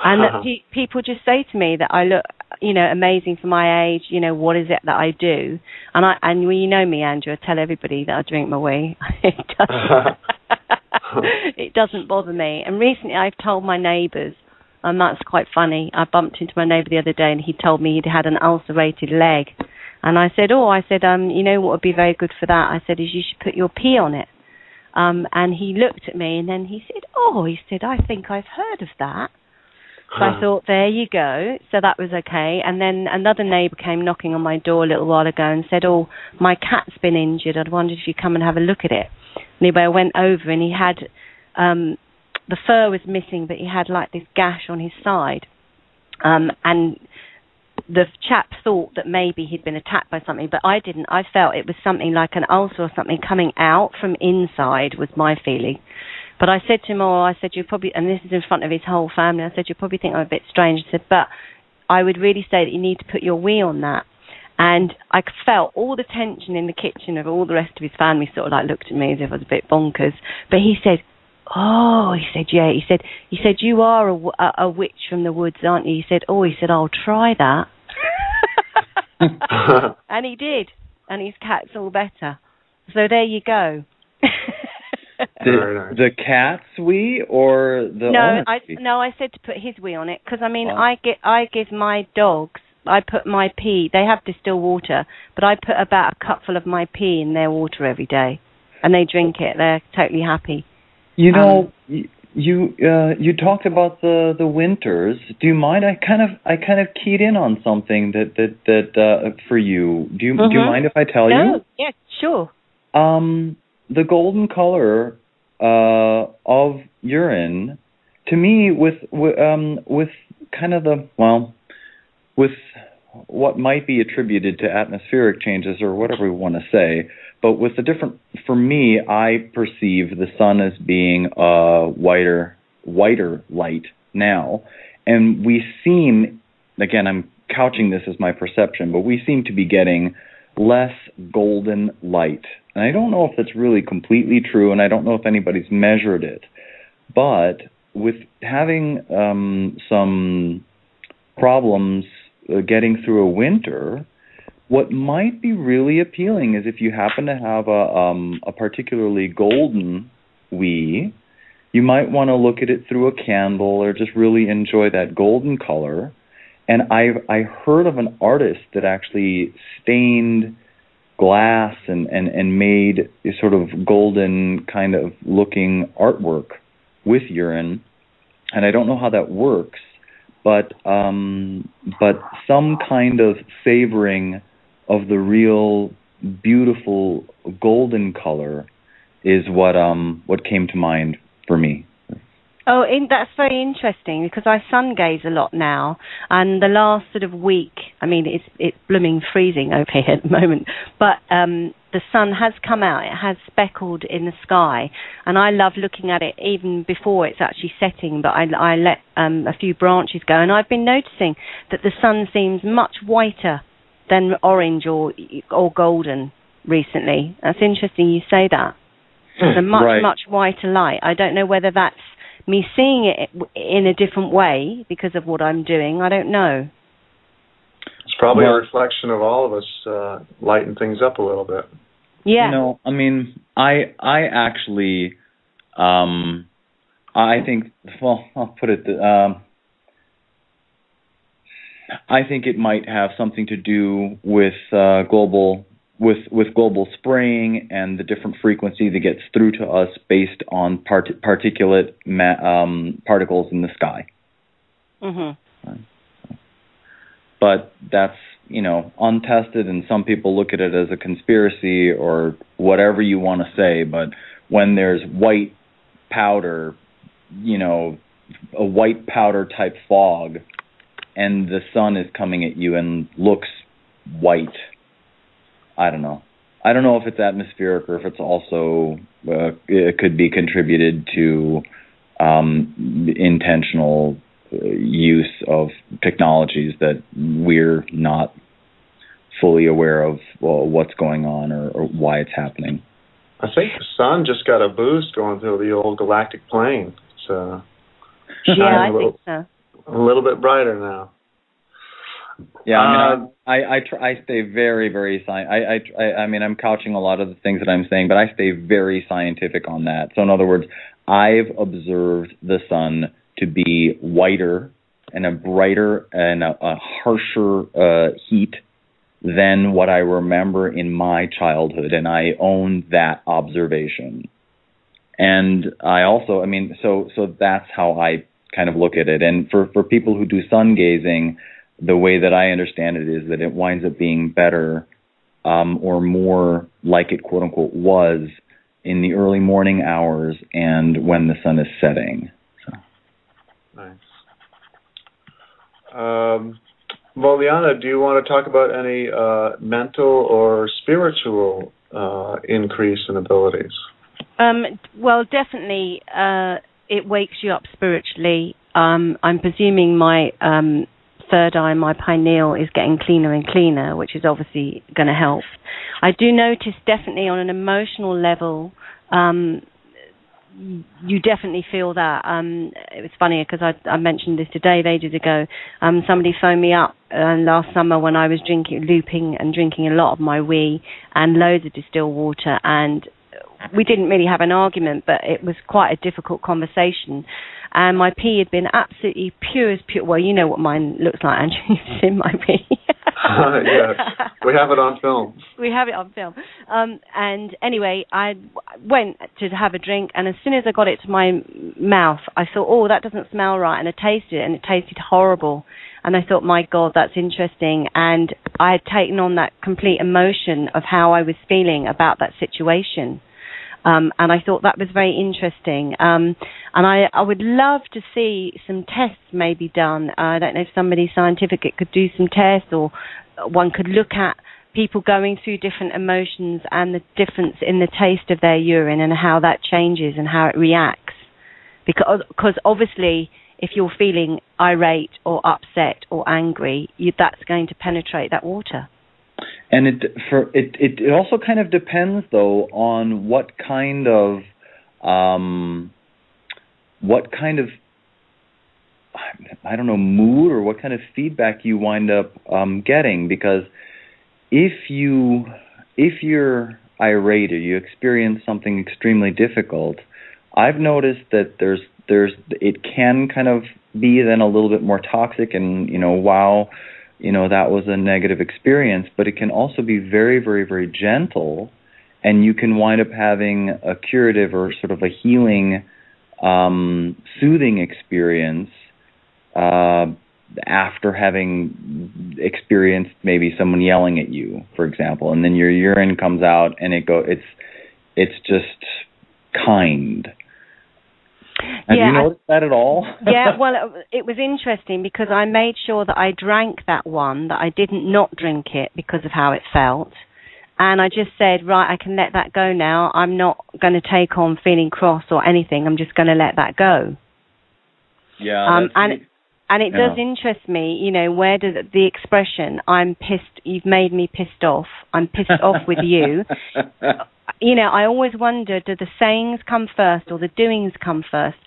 [SPEAKER 6] And that people just say to me that I look, you know, amazing for my age. You know, what is it that I do? And well, you know me, Andrew, I tell everybody that I drink my wee. It doesn't bother me. And recently I've told my neighbours, and that's quite funny. I bumped into my neighbour the other day, and he told me he'd had an ulcerated leg. And I said, you know what would be very good for that? I said, is you should put your pee on it. And he looked at me, and then he said, I think I've heard of that. So I thought, there you go. So that was okay. And then another neighbour came knocking on my door a little while ago and said, oh, my cat's been injured. I'd wondered if you'd come and have a look at it. Anyway, I went over, and he had, the fur was missing, but he had like this gash on his side. And the chap thought that maybe he'd been attacked by something, but I didn't. I felt it was something like an ulcer or something coming out from inside, was my feeling. But I said to him, you probably, and this is in front of his whole family, I said, you probably think I'm a bit strange. I said, but I would really say that you need to put your wee on that. And I felt all the tension in the kitchen of all the rest of his family sort of like looked at me as if I was a bit bonkers. But he said, "Oh," he said, "yeah." He said, "You are a witch from the woods, aren't you?" He said, "Oh," he said, "I'll try that." And he did. And his cat's all better. So there you go.
[SPEAKER 5] The cat's wee or the owner's wee?
[SPEAKER 6] No, I said to put his wee on it because I mean I give my dogs. I put my pee. They have distilled water, but I put about a cupful of my pee in their water every day, and they drink it. They're totally happy.
[SPEAKER 5] You know, you talked about the winters. Do you mind? I kind of keyed in on something that for you. Do you mind if I tell you?
[SPEAKER 6] No. Yeah. Sure.
[SPEAKER 5] The golden color of urine, to me, with kind of with what might be attributed to atmospheric changes or whatever we want to say, but with the different, for me, I perceive the sun as being a whiter light now, and we seem, again, I'm couching this as my perception, but we seem to be getting less golden light. And I don't know if that's really completely true, and I don't know if anybody's measured it. But with having some problems getting through a winter, what might be really appealing is if you happen to have a particularly golden wee, you might want to look at it through a candle or just really enjoy that golden color. And I heard of an artist that actually stained glass and made a sort of golden kind of looking artwork with urine. And I don't know how that works, but some kind of savoring of the real beautiful golden color is what came to mind for me.
[SPEAKER 6] Oh, that's very interesting because I sun gaze a lot now, and the last sort of week, I mean, it's blooming freezing over here at the moment, but the sun has come out, it has speckled in the sky, and I love looking at it even before it's actually setting, but I let a few branches go, and I've been noticing that the sun seems much whiter than orange or golden recently. That's interesting you say that. It's a much whiter light. I don't know whether that's me seeing it in a different way because of what I'm doing. I don't know.
[SPEAKER 2] It's probably a reflection of all of us lighten things up a little bit.
[SPEAKER 6] Yeah.
[SPEAKER 5] You know, I mean, I actually, I think, well, I'll put it, I think it might have something to do with global spraying and the different frequency that gets through to us based on particulate particles in the sky. Mm-hmm. But that's, untested, and some people look at it as a conspiracy or whatever you want to say, but when there's white powder, a white powder type fog, and the sun is coming at you and looks white, I don't know. I don't know if it's atmospheric or if it's also it could be contributed to intentional use of technologies that we're not fully aware of what's going on or why it's happening.
[SPEAKER 2] I think the sun just got a boost going through the old galactic plane. It's
[SPEAKER 6] I think so.
[SPEAKER 2] A little bit brighter now.
[SPEAKER 5] Yeah, I mean, I stay very, very I mean, I'm couching a lot of the things that I'm saying, but I stay very scientific on that. So in other words, I've observed the sun to be whiter and a brighter and a harsher heat than what I remember in my childhood, and I own that observation. And I also, I mean, so that's how I kind of look at it. And for people who do sun gazing, the way that I understand it is that it winds up being better or more like it, quote unquote, was in the early morning hours and when the sun is setting. So.
[SPEAKER 2] Nice. Well, Liana, do you want to talk about any mental or spiritual increase in abilities?
[SPEAKER 6] Well, definitely it wakes you up spiritually. I'm presuming my third eye, my pineal, is getting cleaner and cleaner, which is obviously going to help. I do notice definitely on an emotional level, you definitely feel that. It was funny because I mentioned this to Dave ages ago. Somebody phoned me up last summer when I was drinking a lot of my wee and loads of distilled water, and we didn't really have an argument, but it was quite a difficult conversation. And my pee had been absolutely pure as pure. Well, you know what mine looks like, Andrew. You've seen my pee.
[SPEAKER 2] Yes, we have it on film.
[SPEAKER 6] We have it on film. And anyway, I went to have a drink, and as soon as I got it to my mouth, I thought, oh, that doesn't smell right, and I tasted it, and it tasted horrible. And I thought, my God, that's interesting. And I had taken on that complete emotion of how I was feeling about that situation. And I thought that was very interesting. And I would love to see some tests maybe done. I don't know if somebody scientific could do some tests, or one could look at people going through different emotions and the difference in the taste of their urine and how that changes and how it reacts. Because obviously, if you're feeling irate or upset or angry, that's going to penetrate that water.
[SPEAKER 5] And it also kind of depends, though, on what kind of I don't know, mood or what kind of feedback you wind up getting. Because if you're irate or you experience something extremely difficult, I've noticed that it can kind of be then a little bit more toxic, and wow, that was a negative experience, but it can also be very, very, very gentle, and you can wind up having a curative or sort of a healing, soothing experience after having experienced maybe someone yelling at you, for example, and then your urine comes out and it's just kind. Have you noticed that at all?
[SPEAKER 6] Yeah, well, it was interesting because I made sure that I drank that one, that I didn't not drink it because of how it felt. And I just said, right, I can let that go now. I'm not going to take on feeling cross or anything. I'm just going to let that go.
[SPEAKER 5] Yeah.
[SPEAKER 6] And it does interest me, where does the expression, I'm pissed, you've made me pissed off, I'm pissed off with you. I always wonder, do the sayings come first or the doings come first?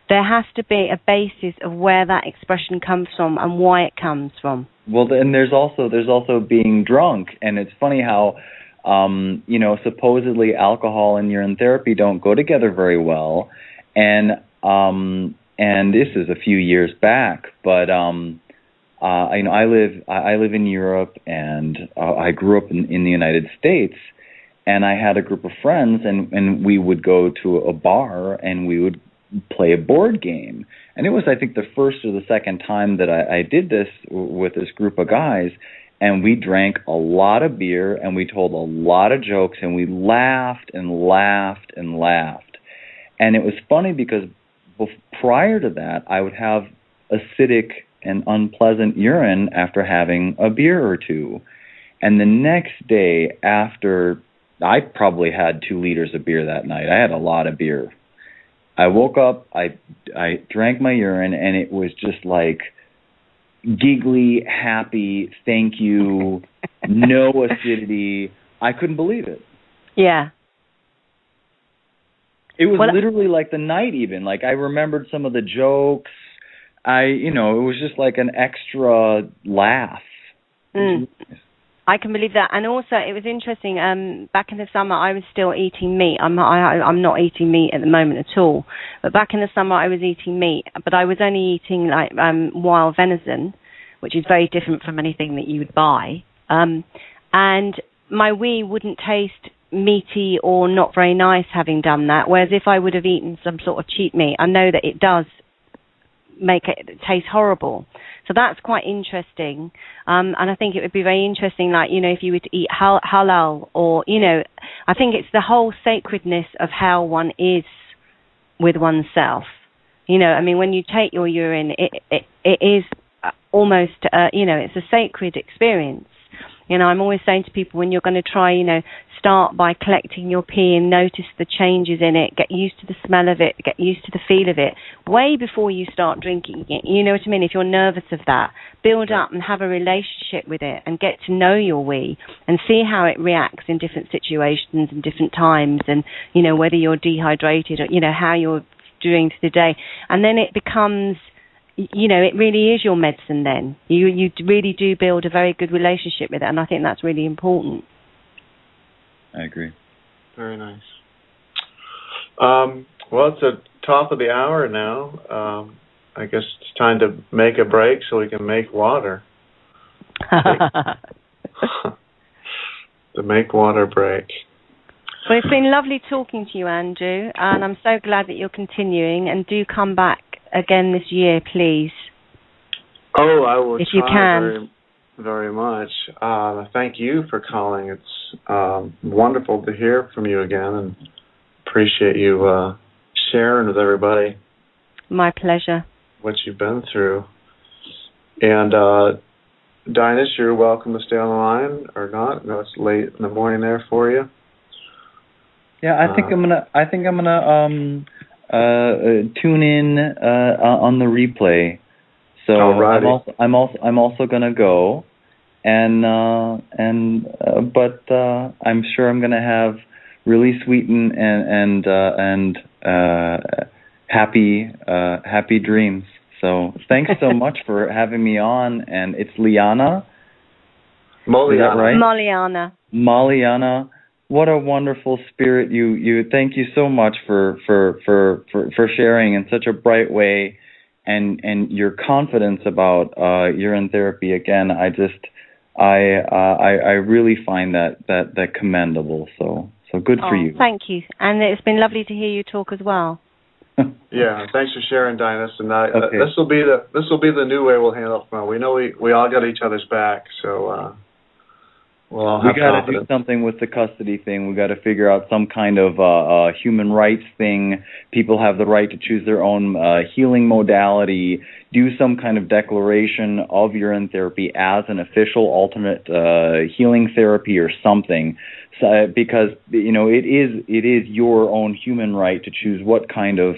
[SPEAKER 6] There has to be a basis of where that expression comes from and why it comes from.
[SPEAKER 5] Well, and there's also being drunk, and it's funny how, supposedly alcohol and urine therapy don't go together very well, and this is a few years back, but I live in Europe, and I grew up in the United States. And I had a group of friends, and we would go to a bar, and we would play a board game. And it was, I think, the first or the second time that I did this with this group of guys. And we drank a lot of beer, and we told a lot of jokes, and we laughed and laughed and laughed. And it was funny because prior to that, I would have acidic and unpleasant urine after having a beer or two. And the next day after, I probably had 2 liters of beer that night. I had a lot of beer. I woke up, I drank my urine, and it was just like giggly, happy, thank you, no acidity. I couldn't believe it.
[SPEAKER 6] Yeah.
[SPEAKER 5] It was literally like the night even. Like I remembered some of the jokes. It was just like an extra laugh.
[SPEAKER 6] I can believe that. And also, it was interesting, back in the summer, I was still eating meat. I'm not eating meat at the moment at all. But back in the summer, I was eating meat. But I was only eating, like, wild venison, which is very different from anything that you would buy. And my wee wouldn't taste meaty or not very nice having done that. Whereas if I would have eaten some sort of cheap meat, I know that it does make it taste horrible. So that's quite interesting. And I think it would be very interesting, like, if you were to eat halal or, I think it's the whole sacredness of how one is with oneself. When you take your urine, it is almost, it's a sacred experience. I'm always saying to people, when you're going to try, start by collecting your pee and notice the changes in it, get used to the smell of it, get used to the feel of it, way before you start drinking it. You know what I mean? If you're nervous of that, build up and have a relationship with it and get to know your wee and see how it reacts in different situations and different times, and, whether you're dehydrated or, how you're doing through the day. And then it becomes, it really is your medicine then. You really do build a very good relationship with it, and I think that's really important.
[SPEAKER 5] I agree.
[SPEAKER 2] Very nice. Well, it's the top of the hour now. I guess it's time to make a break so we can make water. The make water break.
[SPEAKER 6] Well, it's been lovely talking to you, Andrew, and I'm so glad that you're continuing, and do come back again this year, please.
[SPEAKER 2] Oh, I will
[SPEAKER 6] if
[SPEAKER 2] try
[SPEAKER 6] you can.
[SPEAKER 2] very much. Thank you for calling. It's wonderful to hear from you again, and appreciate you sharing with everybody.
[SPEAKER 6] My pleasure.
[SPEAKER 2] What you've been through. And Dinus, you're welcome to stay on the line or not. No, it's late in the morning there for you.
[SPEAKER 5] Yeah, I think I'm gonna tune in on the replay. So I'm also gonna go, but I'm sure I'm gonna have really sweet and happy dreams. So thanks so much for having me on. And it's Liana.
[SPEAKER 2] Moliana.
[SPEAKER 5] Is that
[SPEAKER 6] Moliana.
[SPEAKER 5] right? Moliana. What a wonderful spirit you thank you so much for sharing in such a bright way, and your confidence about urine therapy. Again, I really find that commendable. So good for you.
[SPEAKER 6] Thank you, and it's been lovely to hear you talk as well.
[SPEAKER 2] Yeah, thanks for sharing, Dinus. And
[SPEAKER 5] okay.
[SPEAKER 2] This will be the new way we'll handle it from now. We know we all got each other's back, so. We
[SPEAKER 5] got to do something with the custody thing. We got to figure out some kind of human rights thing. People have the right to choose their own healing modality. Do some kind of declaration of urine therapy as an official alternate healing therapy or something, because it is your own human right to choose what kind of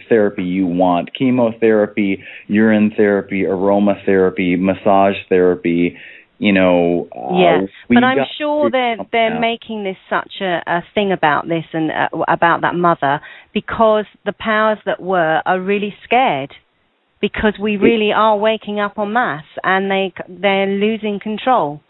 [SPEAKER 5] therapy you want: chemotherapy, urine therapy, aromatherapy, massage therapy.
[SPEAKER 6] Yes, but I'm sure they're making this such a thing about this and about that mother, because the powers that were are really scared, because we really are waking up en masse, and they're losing control,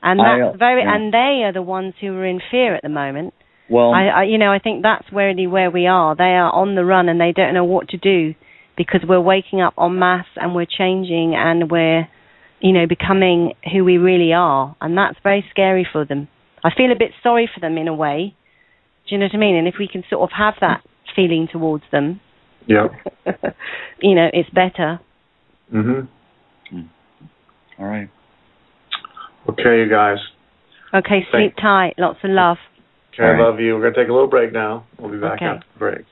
[SPEAKER 6] and that's and they are the ones who are in fear at the moment. Well, I think that's really where we are. They are on the run, and they don't know what to do, because we're waking up en masse and we're changing, and we're becoming who we really are, and that's very scary for them. I feel a bit sorry for them in a way. Do you know what I mean? And if we can sort of have that feeling towards them, it's better.
[SPEAKER 2] Mm-hmm.
[SPEAKER 5] All right.
[SPEAKER 2] Okay, you guys.
[SPEAKER 6] Okay, sleep tight. Lots of love.
[SPEAKER 2] Okay, I love you. We're going to take a little break now. We'll be back after the break.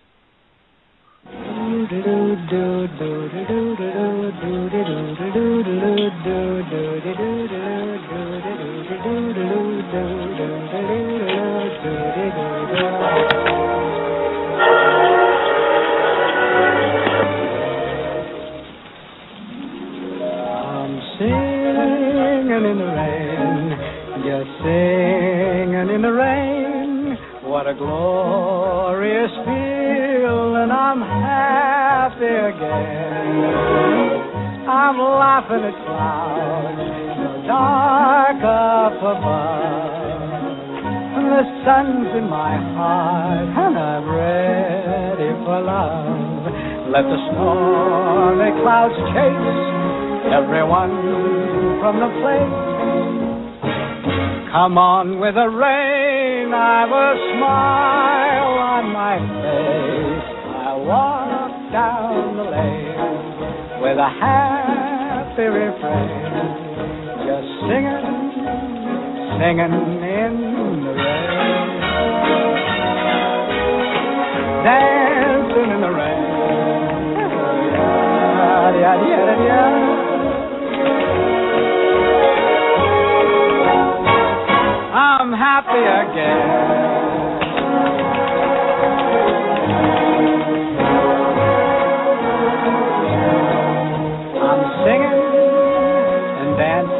[SPEAKER 7] I'm singing in the rain, just singing in the rain. What a glorious feeling, I'm happy again. I'm laughing at clouds so dark up above. The sun's in my heart and I'm ready for love. Let the stormy clouds chase everyone from the place. Come on with the rain, I've a smile on my face. I walk down the lane with a happy refrain, just singing in the rain, dancing in the rain. happy again. I'm singing and dancing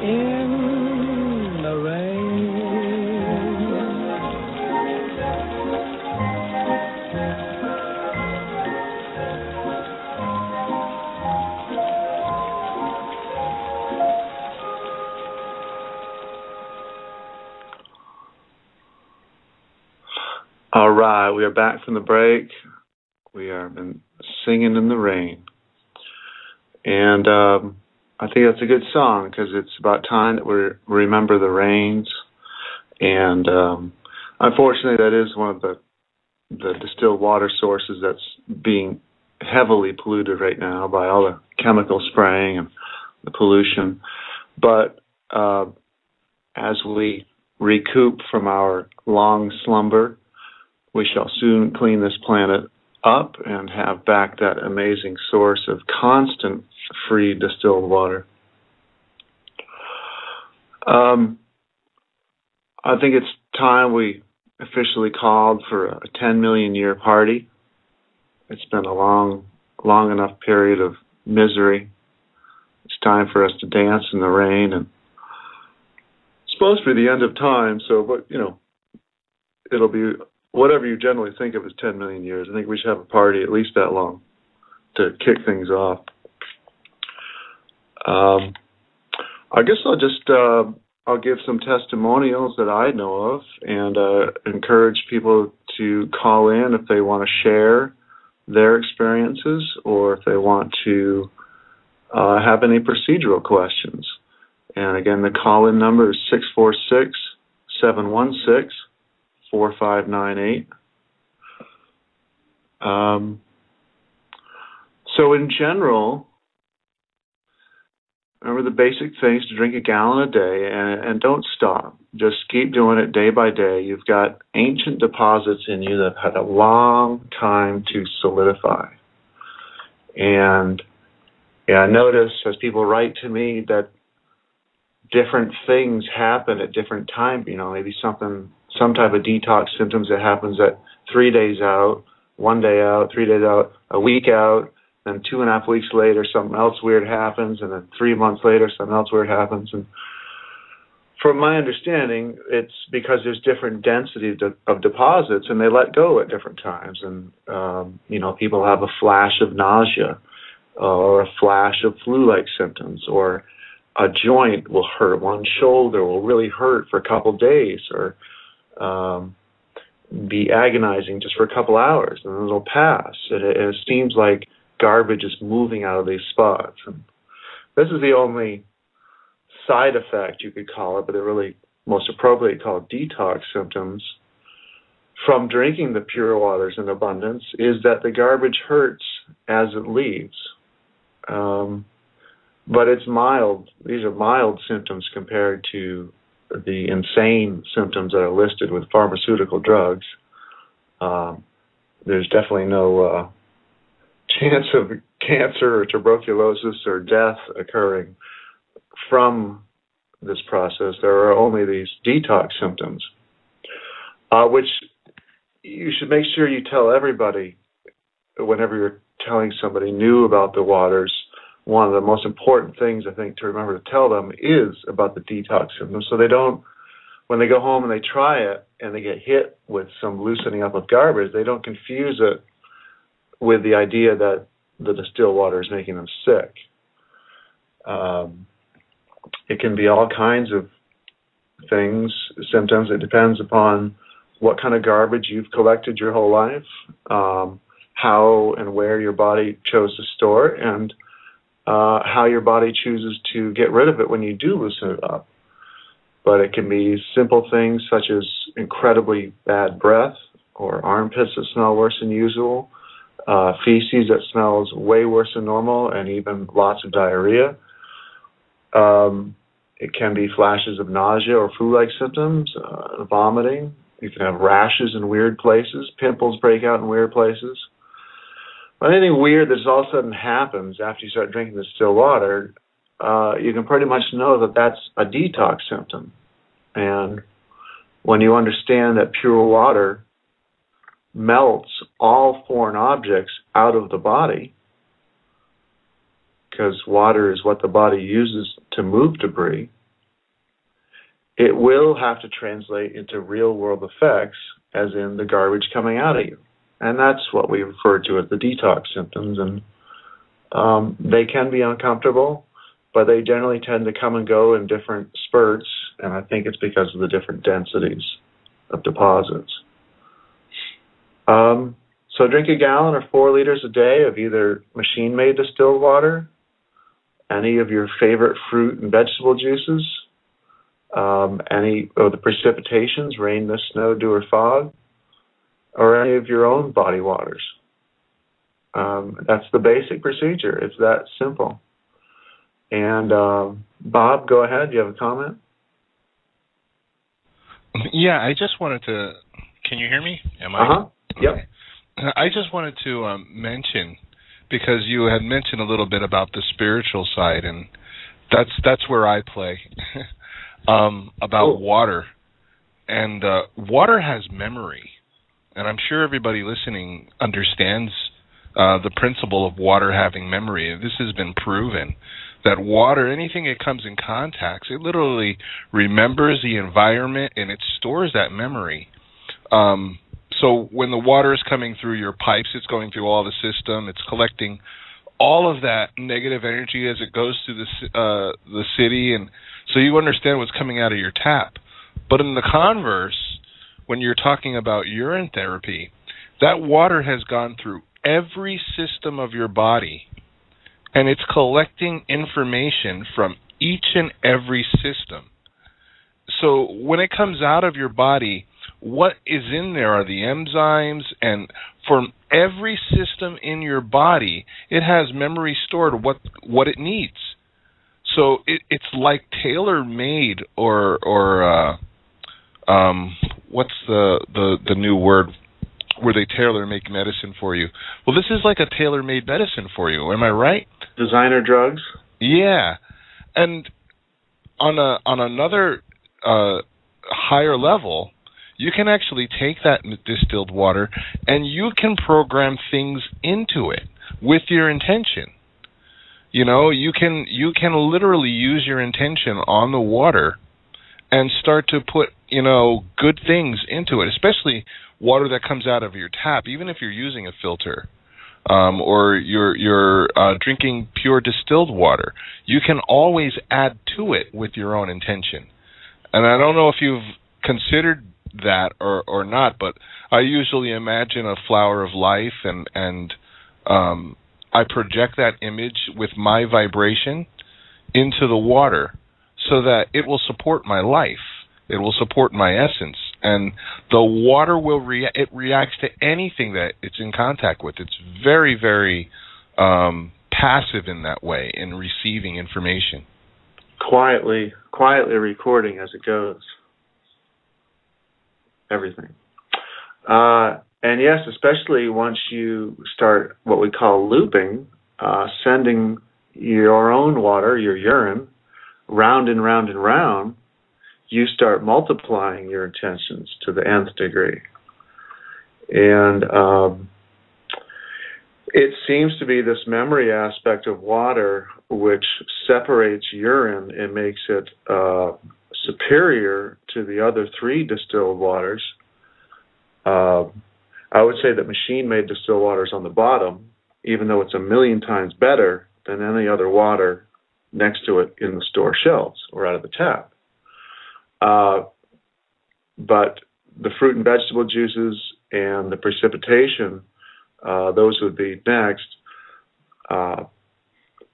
[SPEAKER 7] in the rain.
[SPEAKER 2] All right, we are back from the break. We are been singing in the rain. And I think that's a good song because it's about time that we remember the rains. And unfortunately, that is one of the distilled water sources that's being heavily polluted right now by all the chemical spraying and the pollution. But as we recoup from our long slumber, we shall soon clean this planet up and have back that amazing source of constant free distilled water. I think it's time we officially called for a 10 million year party. It's been a long enough period of misery. It's time for us to dance in the rain, and it's supposed to be the end of time, but it'll be whatever you generally think of as 10 million years. I think we should have a party at least that long to kick things off. I guess I'll give some testimonials that I know of and encourage people to call in if they want to share their experiences or if they want to have any procedural questions. And again, the call-in number is 646-716-4598. So in general, remember the basic things: to drink a gallon a day and don't stop. Just keep doing it day by day. You've got ancient deposits in you that have had a long time to solidify. And I notice as people write to me that different things happen at different times. Maybe some type of detox symptoms that happens at 3 days out, 1 day out, 3 days out, a week out, then 2.5 weeks later something else weird happens, and then 3 months later something else weird happens. And from my understanding, it's because there's different density of deposits, and they let go at different times. And people have a flash of nausea, or a flash of flu-like symptoms, or a joint will hurt, one shoulder will really hurt for a couple of days, or be agonizing just for a couple hours, and then it'll pass. It seems like garbage is moving out of these spots. And this is the only side effect, you could call it, but they're really most appropriately called detox symptoms from drinking the pure waters in abundance, is that the garbage hurts as it leaves. But it's mild. These are mild symptoms compared to the insane symptoms that are listed with pharmaceutical drugs. There's definitely no chance of cancer or tuberculosis or death occurring from this process. There are only these detox symptoms, which you should make sure you tell everybody whenever you're telling somebody new about the waters. One of the most important things, I think, to remember to tell them is about the detox symptoms, so they don't, when they go home and they try it and they get hit with some loosening up of garbage, they don't confuse it with the idea that the distilled water is making them sick. It can be all kinds of things, symptoms. It depends upon what kind of garbage you've collected your whole life, how and where your body chose to store, and how your body chooses to get rid of it when you do loosen it up. But it can be simple things such as incredibly bad breath, or armpits that smell worse than usual, feces that smells way worse than normal, and even lots of diarrhea. It can be flashes of nausea or flu-like symptoms, vomiting. You can have rashes in weird places, pimples break out in weird places. But anything weird that all of a sudden happens after you start drinking distilled water, you can pretty much know that that's a detox symptom. And when you understand that pure water melts all foreign objects out of the body, because water is what the body uses to move debris, it will have to translate into real-world effects, as in the garbage coming out of you. And that's what we refer to as the detox symptoms. And they can be uncomfortable, but they generally tend to come and go in different spurts, and I think it's because of the different densities of deposits. So drink a gallon or 4 liters a day of either machine-made distilled water, any of your favorite fruit and vegetable juices, any of the precipitations, rain, mist, snow, dew, or fog, or any of your own body waters. That's the basic procedure. It's that simple. And Bob, go ahead. Do you have a comment?
[SPEAKER 3] Yeah, I just wanted to... Can you hear me?
[SPEAKER 2] Yep.
[SPEAKER 3] Okay. I just wanted to mention, because you had mentioned a little bit about the spiritual side, and that's where I play, about water. And water has memory. And I'm sure everybody listening understands the principle of water having memory. This has been proven, that water, anything it comes in contact, it literally remembers the environment and it stores that memory. So when the water is coming through your pipes, it's going through all the system, it's collecting all of that negative energy as it goes through the city, and so you understand what's coming out of your tap. But in the converse, when you're talking about urine therapy, that water has gone through every system of your body, and it's collecting information from each and every system. So when it comes out of your body, what is in there are the enzymes, and from every system in your body, it has memory stored what it needs. So it's like tailor-made, or what's the new word where they tailor-make medicine for you? Well, this is like a tailor-made medicine for you. Am I right?
[SPEAKER 2] Designer drugs?
[SPEAKER 3] Yeah. And on another higher level, you can actually take that distilled water and you can program things into it with your intention. You know, you can literally use your intention on the water and start to put, good things into it, especially water that comes out of your tap, even if you're using a filter, or you're drinking pure distilled water. You can always add to it with your own intention. And I don't know if you've considered that or not, but I usually imagine a flower of life, and I project that image with my vibration into the water so that it will support my life. It will support my essence. And the water will it reacts to anything that it's in contact with. It's very, very passive in that way, in receiving information.
[SPEAKER 2] Quietly recording as it goes. Everything. And yes, especially once you start what we call looping, sending your own water, your urine, round and round and round, you start multiplying your intentions to the nth degree. And it seems to be this memory aspect of water which separates urine and makes it superior to the other three distilled waters. I would say that machine-made distilled water is on the bottom, even though it's 1,000,000 times better than any other water next to it in the store shelves or out of the tap. But the fruit and vegetable juices and the precipitation, those would be next. But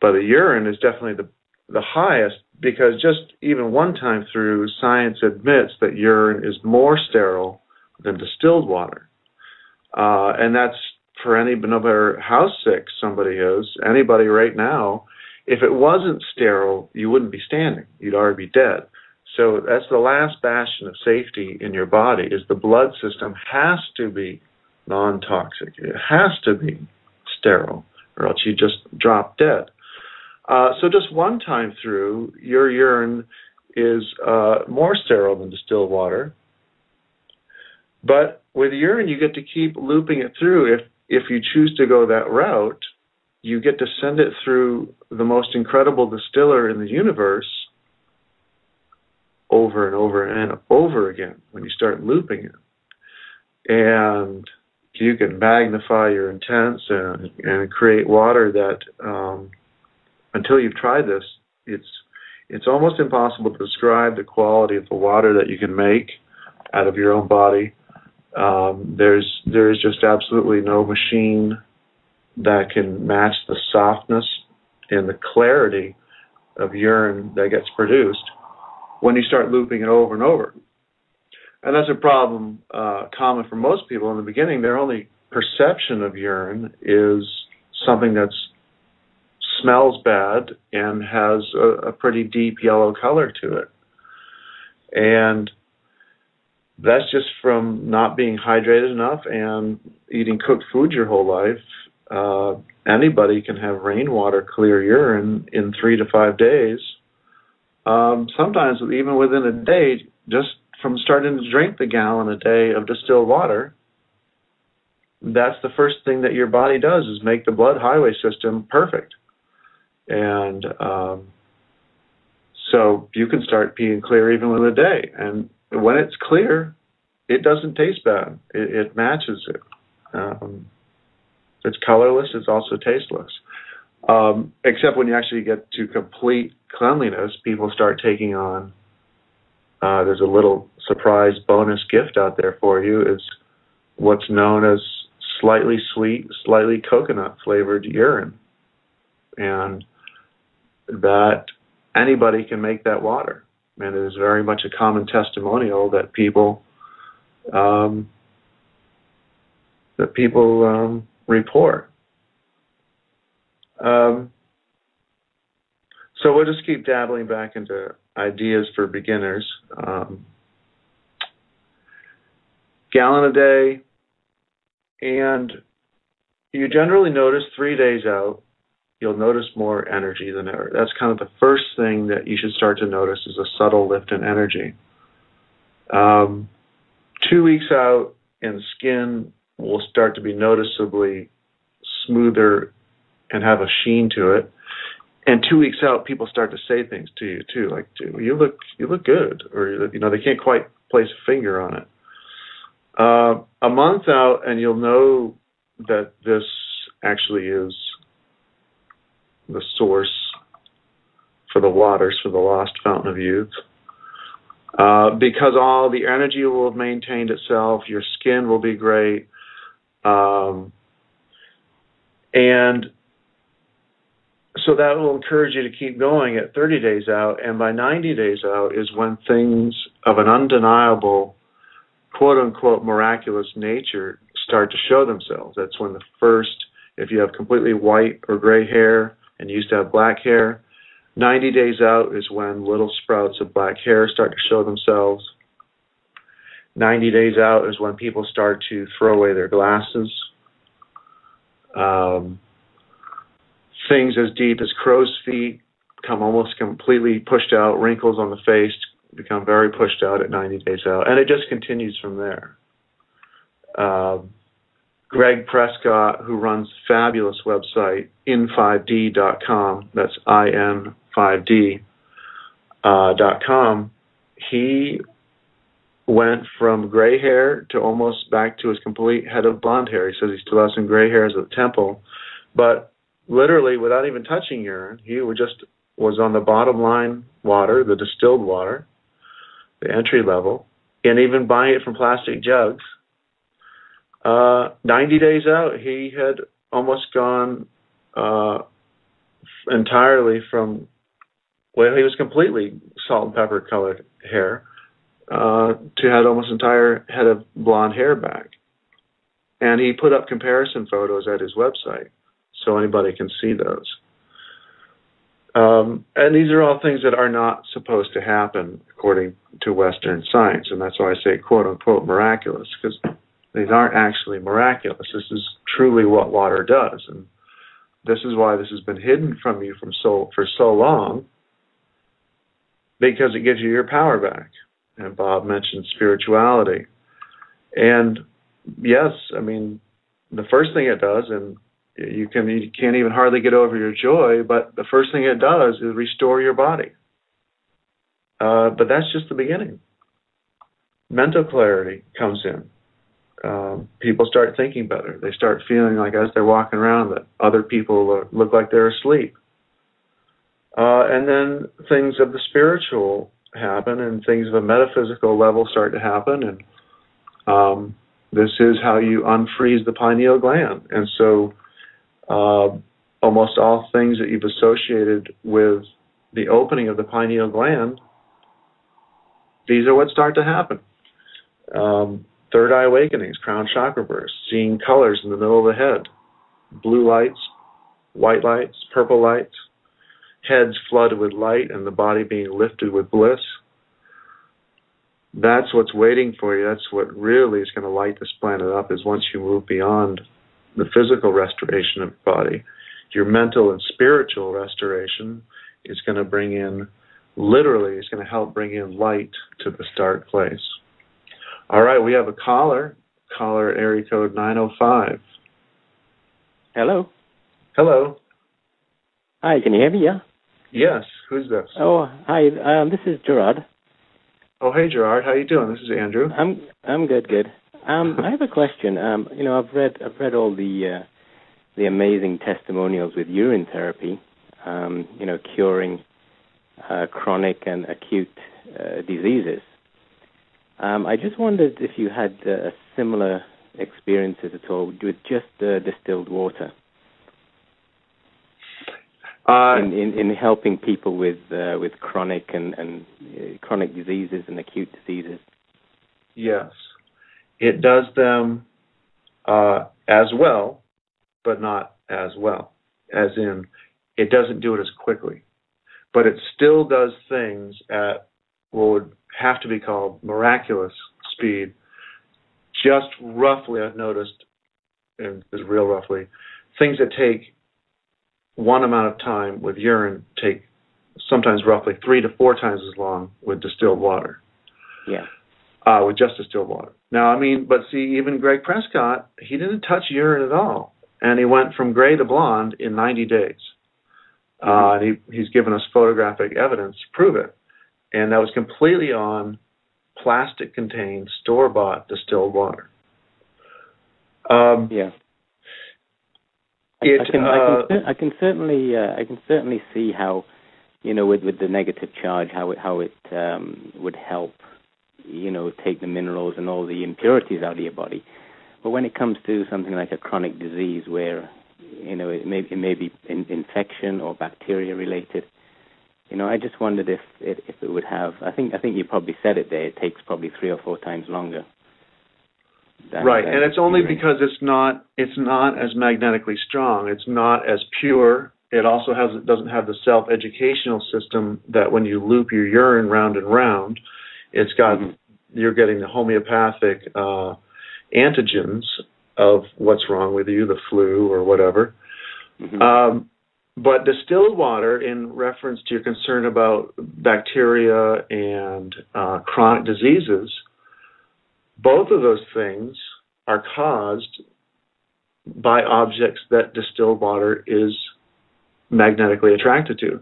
[SPEAKER 2] the urine is definitely the highest, because just even one time through, science admits that urine is more sterile than distilled water. And that's for any, no matter how sick somebody is, anybody right now, if it wasn't sterile, you wouldn't be standing. You'd already be dead. So that's the last bastion of safety in your body, is the blood system has to be non-toxic. It has to be sterile, or else you just drop dead. So just one time through, your urine is more sterile than distilled water. But with urine, you get to keep looping it through. If you choose to go that route, you get to send it through the most incredible distiller in the universe over and over and over again when you start looping it. And you can magnify your intents and create water that, until you've tried this, it's almost impossible to describe the quality of the water that you can make out of your own body. There is just absolutely no machine that can match the softness and the clarity of urine that gets produced when you start looping it over and over. And that's a problem common for most people. In the beginning, their only perception of urine is something that smells bad and has a pretty deep yellow color to it. And that's just from not being hydrated enough and eating cooked food your whole life. Anybody can have rainwater clear urine in 3 to 5 days. Sometimes even within a day, just from starting to drink the gallon a day of distilled water, that's the first thing that your body does, is make the blood highway system perfect. And so you can start peeing clear even within a day. And when it's clear, it doesn't taste bad. It matches it. It's colorless. It's also tasteless. Except when you actually get to complete cleanliness, people start taking on, there's a little surprise bonus gift out there for you, is what's known as slightly sweet, slightly coconut flavored urine. And that anybody can make that water. And it is very much a common testimonial that people report. So we'll just keep dabbling back into ideas for beginners. Gallon a day, and you generally notice 3 days out, you'll notice more energy than ever. That's kind of the first thing that you should start to notice, is a subtle lift in energy. 2 weeks out, and skin will start to be noticeably smoother and have a sheen to it. And 2 weeks out, people start to say things to you too, like, "You look good," or they can't quite place a finger on it. A month out, and you'll know that this actually is the source for the waters, for the lost fountain of youth. Because all the energy will have maintained itself, your skin will be great, and So that will encourage you to keep going at 30 days out, and by 90 days out is when things of an undeniable, quote-unquote, miraculous nature start to show themselves. That's when the first, if you have completely white or gray hair and you used to have black hair, 90 days out is when little sprouts of black hair start to show themselves. 90 days out is when people start to throw away their glasses. Things as deep as crow's feet come almost completely pushed out. Wrinkles on the face become very pushed out at 90 days out. And it just continues from there. Greg Prescott, who runs a fabulous website, in5d.com, that's in5d.com, he went from gray hair to almost back to his complete head of blonde hair. He says he still has some gray hairs at the temple, but literally without even touching urine, he was on the bottom line water, the distilled water, the entry level, and even buying it from plastic jugs. 90 days out, he had almost gone entirely from, well, he was completely salt and pepper colored hair to had almost entire head of blonde hair back. And he put up comparison photos at his website so anybody can see those. And these are all things that are not supposed to happen according to Western science, and that's why I say quote-unquote miraculous, because these aren't actually miraculous. This is truly what water does, and this is why this has been hidden from you for so long, because it gives you your power back. And Bob mentioned spirituality. And yes, I mean, the first thing it does, and you can't even hardly get over your joy, but the first thing it does is restore your body. But that's just the beginning. Mental clarity comes in. People start thinking better. They start feeling like as they're walking around that other people look like they're asleep. And then things of the spiritual happen, and things of a metaphysical level start to happen, and this is how you unfreeze the pineal gland. And so almost all things that you've associated with the opening of the pineal gland, these are what start to happen. Third eye awakenings, crown chakra bursts, seeing colors in the middle of the head, blue lights, white lights, purple lights, heads flooded with light and the body being lifted with bliss. That's what's waiting for you. That's what really is going to light this planet up, is once you move beyond the physical restoration of your body, your mental and spiritual restoration is going to bring in, literally, it's going to help bring in light to the start place. All right, we have a caller area code 905.
[SPEAKER 8] Hello.
[SPEAKER 2] Hello.
[SPEAKER 8] Hi, can you hear me? Yeah.
[SPEAKER 2] Yes. Who's this?
[SPEAKER 8] Oh, hi. This is Gerard.
[SPEAKER 2] Oh, hey Gerard. How you doing? This is Andrew.
[SPEAKER 8] I'm good. I have a question. I've read all the amazing testimonials with urine therapy. Curing chronic and acute diseases. I just wondered if you had similar experiences at all with just distilled water. In helping people with chronic and chronic diseases and acute diseases.
[SPEAKER 2] Yes, it does them as well, but not as well. As in, it doesn't do it as quickly, but it still does things at what would have to be called miraculous speed. Just roughly, I've noticed, and this is real roughly, things that take one amount of time with urine take sometimes roughly 3 to 4 times as long with distilled water.
[SPEAKER 8] Yeah.
[SPEAKER 2] With just distilled water. Now, I mean, but see, even Greg Prescott, he didn't touch urine at all. And he went from gray to blonde in 90 days. And he's given us photographic evidence to prove it. And that was completely on plastic-contained, store-bought distilled water.
[SPEAKER 8] Yeah. I can certainly see how, with the negative charge, how it would help, take the minerals and all the impurities out of your body. But when it comes to something like a chronic disease where, it may be infection or bacteria related. I just wondered if it would have. I think you probably said it there. It takes probably 3 or 4 times longer.
[SPEAKER 2] Right, and it's only because it's not as magnetically strong. It's not as pure. It also doesn't have the self-educational system that when you loop your urine round and round, it's got you're getting the homeopathic antigens of what's wrong with you, the flu or whatever. But distilled water, in reference to your concern about bacteria and chronic diseases, both of those things are caused by objects that distilled water is magnetically attracted to.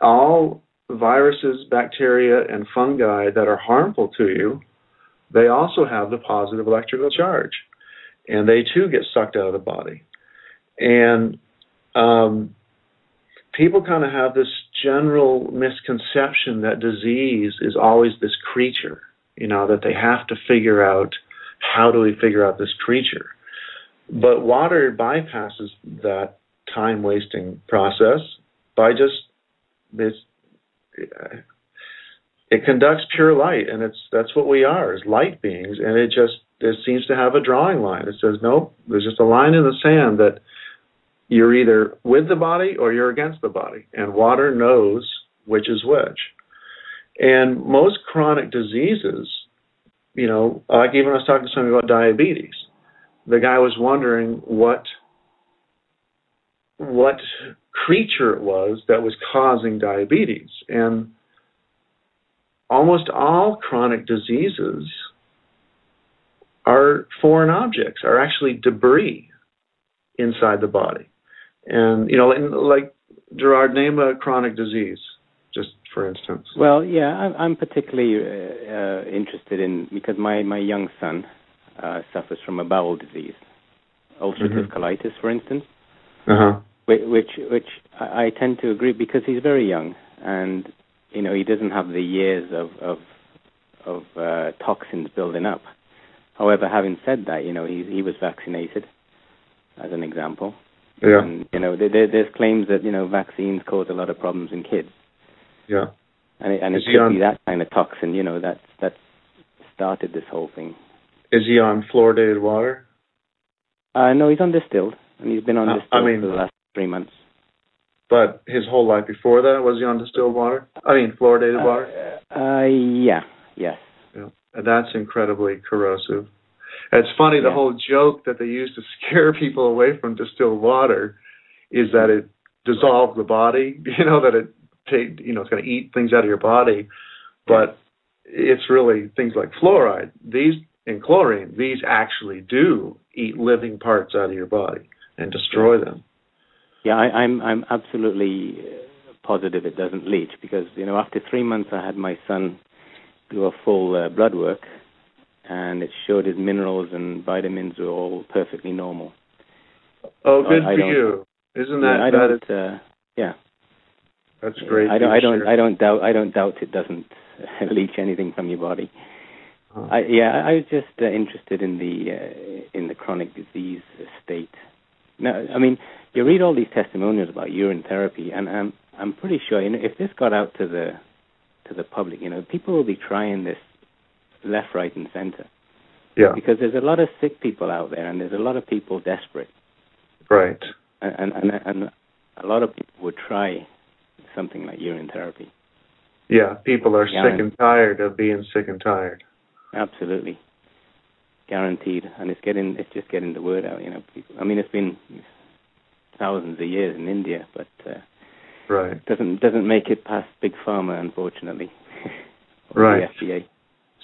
[SPEAKER 2] All viruses, bacteria, and fungi that are harmful to you, they also have the positive electrical charge, and they too get sucked out of the body. And people kind of have this general misconception that disease is always this creature, that they have to figure out, how do we figure out this creature? But water bypasses that time-wasting process by it conducts pure light, and that's what we are, as light beings, and it seems to have a drawing line. It says, nope, there's just a line in the sand that you're either with the body or you're against the body, and water knows which is which. And most chronic diseases, like even I was talking to somebody about diabetes. The guy was wondering what creature it was that was causing diabetes. And almost all chronic diseases are foreign objects, are actually debris inside the body. And, like Gerard, name a chronic disease, just for instance.
[SPEAKER 8] Well, yeah, I'm particularly interested in, because my young son suffers from a bowel disease, ulcerative colitis, for instance, which I tend to agree, because he's very young, and he doesn't have the years of toxins building up. However, having said that, he was vaccinated, as an example.
[SPEAKER 2] Yeah.
[SPEAKER 8] And, there's claims that, vaccines cause a lot of problems in kids.
[SPEAKER 2] Yeah.
[SPEAKER 8] And it could be that kind of toxin, that started this whole thing.
[SPEAKER 2] Is he on fluoridated water?
[SPEAKER 8] No, he's on distilled, and he's been on distilled for the last 3 months.
[SPEAKER 2] But his whole life before that, was he on distilled water? Fluoridated water?
[SPEAKER 8] Yeah, yes.
[SPEAKER 2] Yeah. And that's incredibly corrosive. It's funny, the whole joke that they use to scare people away from distilled water is that it dissolves the body, that it's going to eat things out of your body. But it's really things like fluoride. And chlorine, these actually do eat living parts out of your body and destroy them.
[SPEAKER 8] Yeah, I'm absolutely positive it doesn't leach, because, after 3 months I had my son do a full blood work, and it showed his minerals and vitamins were all perfectly normal.
[SPEAKER 2] Oh, good for you! Isn't that? That's great.
[SPEAKER 8] I don't doubt it doesn't leach anything from your body. I was just interested in the chronic disease state. Now, you read all these testimonials about urine therapy, and I'm pretty sure, if this got out to the public, people will be trying this left, right, and center.
[SPEAKER 2] Yeah.
[SPEAKER 8] Because there's a lot of sick people out there, and there's a lot of people desperate.
[SPEAKER 2] Right.
[SPEAKER 8] And a lot of people would try something like urine therapy.
[SPEAKER 2] Yeah, people are sick and tired of being sick and tired.
[SPEAKER 8] Absolutely. Guaranteed. And it's just getting the word out, people. It's been thousands of years in India, but
[SPEAKER 2] right.
[SPEAKER 8] Doesn't make it past Big Pharma, unfortunately.
[SPEAKER 2] Right.
[SPEAKER 8] The FDA.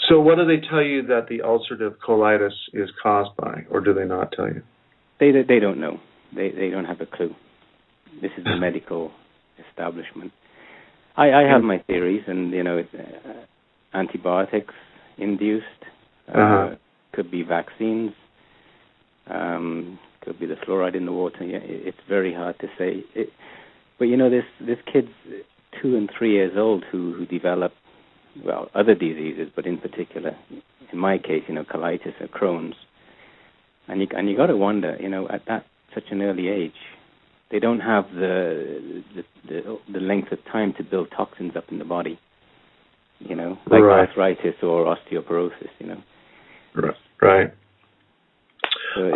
[SPEAKER 2] So what do they tell you that the ulcerative colitis is caused by, or do they not tell you?
[SPEAKER 8] They don't know. They don't have a clue. This is the medical establishment. I have my theories, and it's antibiotics induced. Could be vaccines. Could be the fluoride in the water. It's very hard to say. But this kid's 2 and 3 years old who develop other diseases, but in particular, in my case, colitis or Crohn's. And you got to wonder, at that such an early age, they don't have the length of time to build toxins up in the body, like arthritis or osteoporosis,
[SPEAKER 2] Right.
[SPEAKER 8] So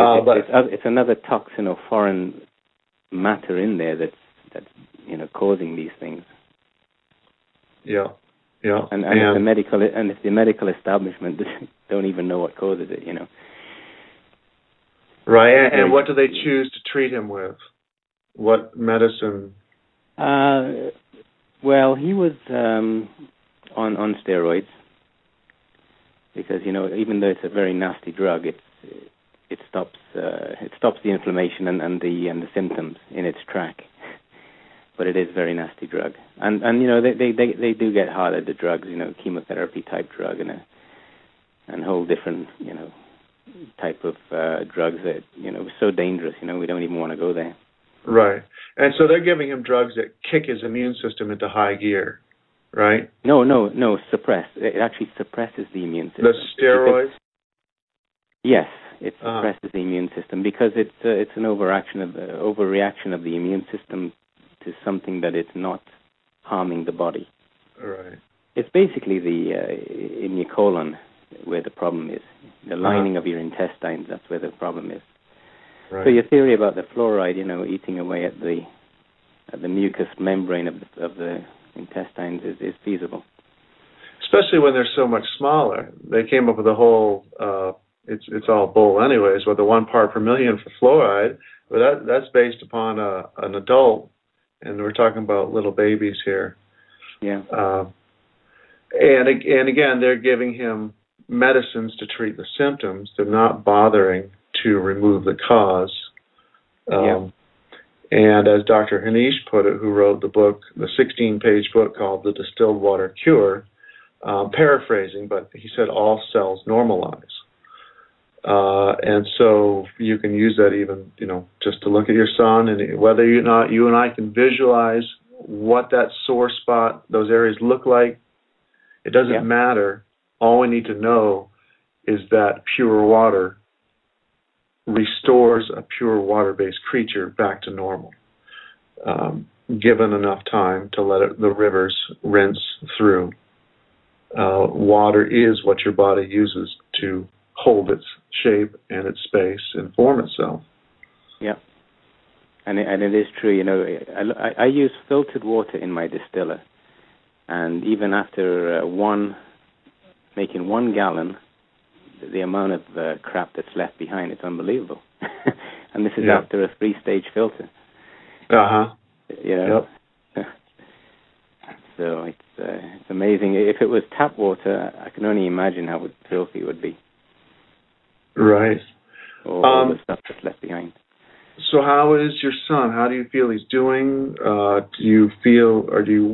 [SPEAKER 8] it's another toxin or foreign matter in there that's causing these things.
[SPEAKER 2] Yeah.
[SPEAKER 8] And if the medical establishment don't even know what causes it,
[SPEAKER 2] Right. And what do they choose to treat him with? What medicine?
[SPEAKER 8] Well, he was on steroids because even though it's a very nasty drug, it stops the inflammation and the symptoms in its track. But it is a very nasty drug, and they do get harder, the drugs, chemotherapy type drug and whole different type of drugs that so dangerous. We don't even want to go there.
[SPEAKER 2] Right, and so they're giving him drugs that kick his immune system into high gear, right?
[SPEAKER 8] No, suppress. It actually suppresses the immune system.
[SPEAKER 2] The steroids.
[SPEAKER 8] Yes, it suppresses the immune system because it's an overreaction of the immune system to something that it's not harming the body.
[SPEAKER 2] Right.
[SPEAKER 8] It's basically in your colon where the problem is. The lining of your intestines, that's where the problem is. Right. So your theory about the fluoride, eating away at the mucous membrane of the intestines is feasible.
[SPEAKER 2] Especially when they're so much smaller. They came up with a whole, it's all bull anyways, with the 1 part per million for fluoride, but that's based upon an adult, and we're talking about little babies here.
[SPEAKER 8] Yeah.
[SPEAKER 2] And again, they're giving him medicines to treat the symptoms. They're not bothering to remove the cause. And as Dr. Hanish put it, who wrote the book, the 16-page book called The Distilled Water Cure, paraphrasing, but he said all cells normalize. And so you can use that even, just to look at your son, and whether or not you and I can visualize what that sore spot, those areas look like, it doesn't matter. All we need to know is that pure water restores a pure water-based creature back to normal, given enough time to let the rivers rinse through. Water is what your body uses to hold its shape and its space and form itself.
[SPEAKER 8] Yeah, and it is true. I use filtered water in my distiller, and even after making 1 gallon, the amount of crap that's left behind, it's unbelievable. And this is after a 3-stage filter.
[SPEAKER 2] Yep.
[SPEAKER 8] So it's amazing. If it was tap water, I can only imagine how filthy it would be.
[SPEAKER 2] Right.
[SPEAKER 8] All the stuff that's left behind.
[SPEAKER 2] So how is your son? How do you feel he's doing? Are you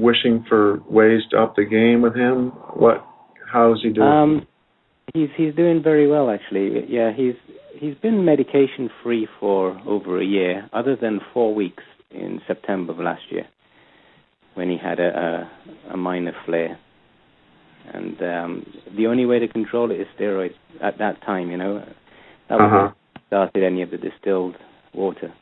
[SPEAKER 2] wishing for ways to up the game with him? How is he doing?
[SPEAKER 8] He's doing very well, actually. Yeah, he's been medication free for over a year, other than 4 weeks in September of last year, when he had a minor flare. And the only way to control it is steroids at that time, That was started any of the distilled water.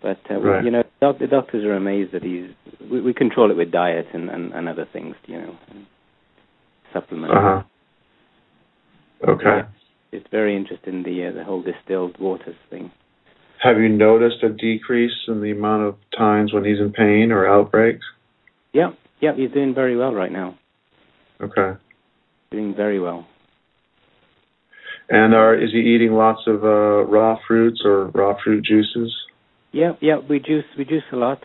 [SPEAKER 8] But, the doctors are amazed that we control it with diet and other things, and supplements.
[SPEAKER 2] Okay.
[SPEAKER 8] Yeah, it's very interesting, the whole distilled waters thing.
[SPEAKER 2] Have you noticed a decrease in the amount of times when he's in pain or outbreaks?
[SPEAKER 8] Yeah, he's doing very well right now.
[SPEAKER 2] Okay.
[SPEAKER 8] Doing very well.
[SPEAKER 2] And is he eating lots of raw fruits or raw fruit juices?
[SPEAKER 8] Yeah, we juice a lot.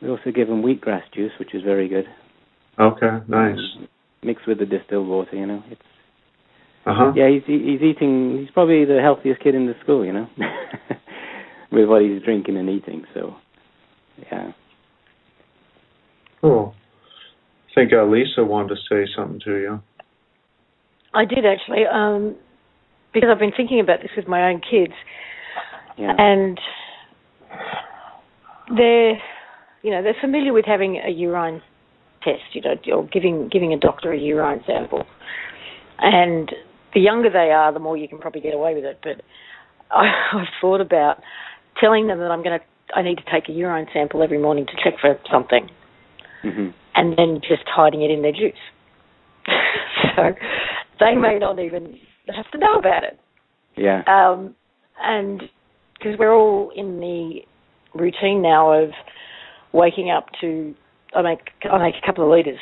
[SPEAKER 8] We also give him wheatgrass juice, which is very good.
[SPEAKER 2] Okay, nice.
[SPEAKER 8] Mixed with the distilled water, It's
[SPEAKER 2] Yeah,
[SPEAKER 8] he's eating. He's probably the healthiest kid in the school, with what he's drinking and eating. So, yeah.
[SPEAKER 2] Cool. I think Lisa wanted to say something to you.
[SPEAKER 4] I did actually, because I've been thinking about this with my own kids, and they're familiar with having a urine test, or giving a doctor a urine sample, and the younger they are, the more you can probably get away with it. But I've thought about telling them that I need to take a urine sample every morning to check for something, and then just hiding it in their juice. So they may not even have to know about it.
[SPEAKER 8] Yeah.
[SPEAKER 4] And because we're all in the routine now of waking up to, I make a couple of litres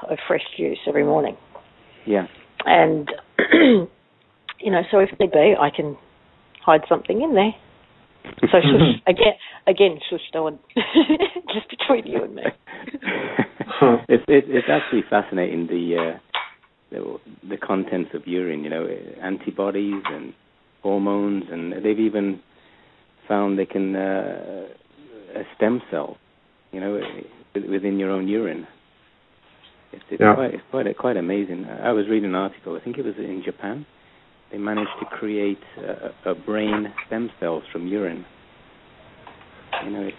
[SPEAKER 4] of fresh juice every morning.
[SPEAKER 8] Yeah.
[SPEAKER 4] And, so if need be, I can hide something in there. So shush, again, shush, Dawn. Just between you and me.
[SPEAKER 8] It's actually fascinating, the contents of urine, antibodies and hormones, and they've even found they can a stem cell, within your own urine. It's quite amazing. I was reading an article. I think it was in Japan. They managed to create a brain stem cells from urine.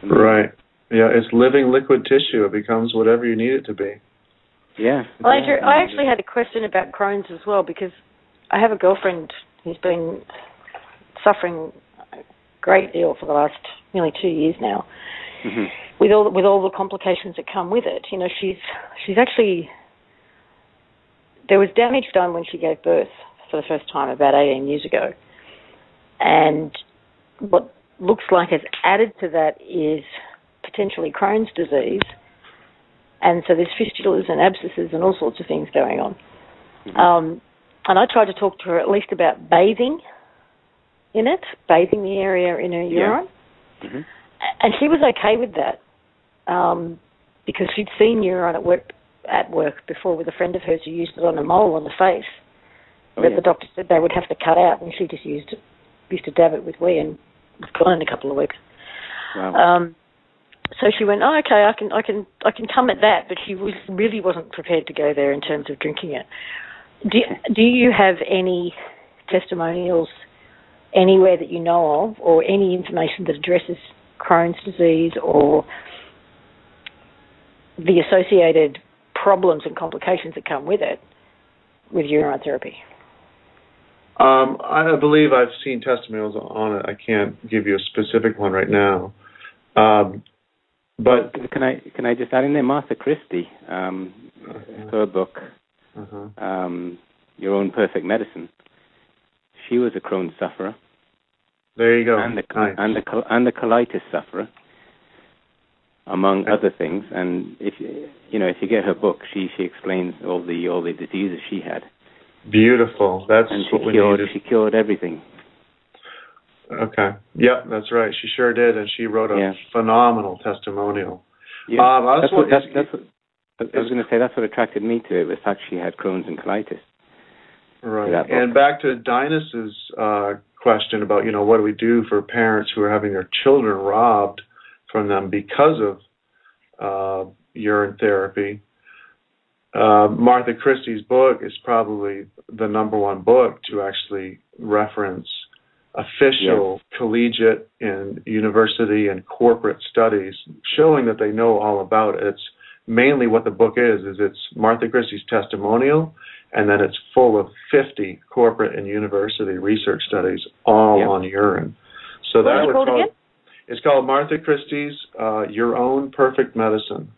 [SPEAKER 2] Right. Yeah, it's living liquid tissue. It becomes whatever you need it to be.
[SPEAKER 8] Yeah.
[SPEAKER 4] Well, Andrew, I actually had a question about Crohn's as well, because I have a girlfriend who's been suffering a great deal for the last nearly 2 years now, with all the complications that come with it. She's actually, there was damage done when she gave birth for the first time about 18 years ago, and what looks like has added to that is potentially Crohn's disease, and so there's fistulas and abscesses and all sorts of things going on. And I tried to talk to her at least about bathing the area in her urine, and she was okay with that, because she'd seen urine at work before with a friend of hers who used it on a mole on the face. But the doctor said they would have to cut out, and she just used to dab it with wee, and it's gone in a couple of weeks.
[SPEAKER 8] Wow.
[SPEAKER 4] So she went, oh, okay, I can come at that, but she really wasn't prepared to go there in terms of drinking it. Do you have any testimonials anywhere that you know of, or any information that addresses Crohn's disease or the associated problems and complications that come with it, with urine therapy?
[SPEAKER 2] I believe I've seen testimonials on it. I can't give you a specific one right now. But
[SPEAKER 8] can I just add in there, Martha Christie, her book, Your Own Perfect Medicine. She was a Crohn's sufferer.
[SPEAKER 2] There you go.
[SPEAKER 8] And the colitis sufferer, among other things. And if you get her book, she explains all the diseases she had.
[SPEAKER 2] Beautiful. That's what we needed.
[SPEAKER 8] She cured everything.
[SPEAKER 2] Okay. Yep, that's right. She sure did, and she wrote a phenomenal testimonial.
[SPEAKER 8] Yeah. I was going to say that's what attracted me to it, was the fact she had Crohn's and colitis.
[SPEAKER 2] Right. And back to Dinus's question about, what do we do for parents who are having their children robbed from them because of urine therapy. Martha Christie's book is probably the number one book to actually reference official collegiate and university and corporate studies showing that they know all about it. It's mainly what the book is it's Martha Christie's testimonial, and then it's full of 50 corporate and university research studies all on urine. So
[SPEAKER 4] what is it called again?
[SPEAKER 2] It's called Martha Christie's Your Own Perfect Medicine.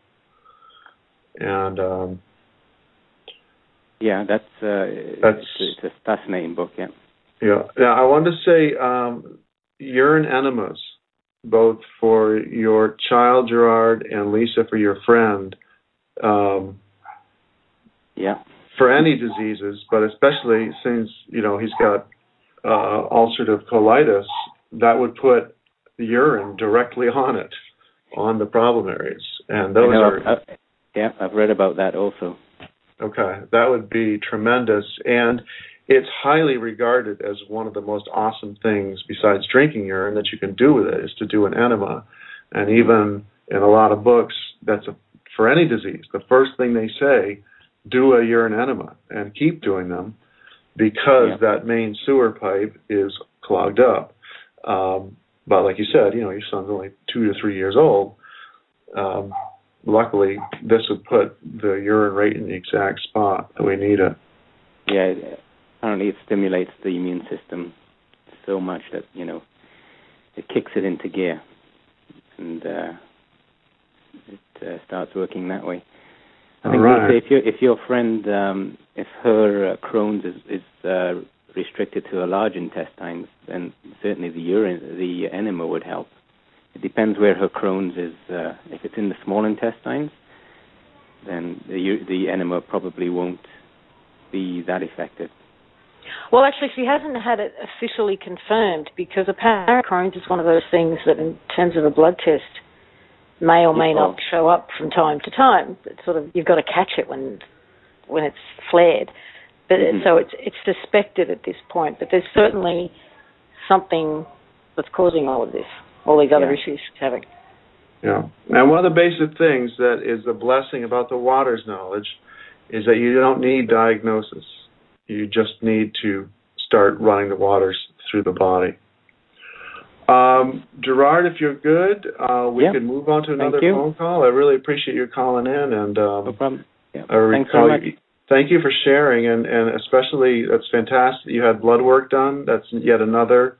[SPEAKER 2] And
[SPEAKER 8] it's a fascinating book,
[SPEAKER 2] Yeah. Now, I wanted to say urine enemas, both for your child, Gerard, and Lisa, for your friend. For any diseases, but especially since, he's got ulcerative colitis, that would put the urine directly on it, on the problem areas. And those
[SPEAKER 8] I've read about that also.
[SPEAKER 2] Okay, that would be tremendous. And it's highly regarded as one of the most awesome things besides drinking urine that you can do with it is to do an enema. And even in a lot of books, for any disease, the first thing they say, do a urine enema and keep doing them because that main sewer pipe is clogged up. But like you said, your son's only 2 to 3 years old. Luckily, this would put the urine right in the exact spot that we need it. Yeah,
[SPEAKER 8] apparently it stimulates the immune system so much that, kicks it into gear, and it starts working that way. I think if your friend, if her Crohn's is restricted to her large intestines, then certainly the enema would help. It depends where her Crohn's is. If it's in the small intestines, then the enema probably won't be that effective.
[SPEAKER 4] Well, actually, she hasn't had it officially confirmed, because apparently Crohn's is one of those things that, in terms of a blood test, may or may not show up from time to time. It's sort of, you've got to catch it when it's flared. But so it's suspected at this point. But there's certainly something that's causing all of this, all these other issues she's having.
[SPEAKER 2] Yeah. And one of the basic things that is the blessing about the waters knowledge is that you don't need diagnosis. You just need to start running the waters through the body. Gerard, if you're good, we could move on to another phone call. I really appreciate you calling in, and
[SPEAKER 8] no problem. Yeah.
[SPEAKER 2] Thanks so much. Thank you for sharing, and especially that's fantastic. You had blood work done. That's yet another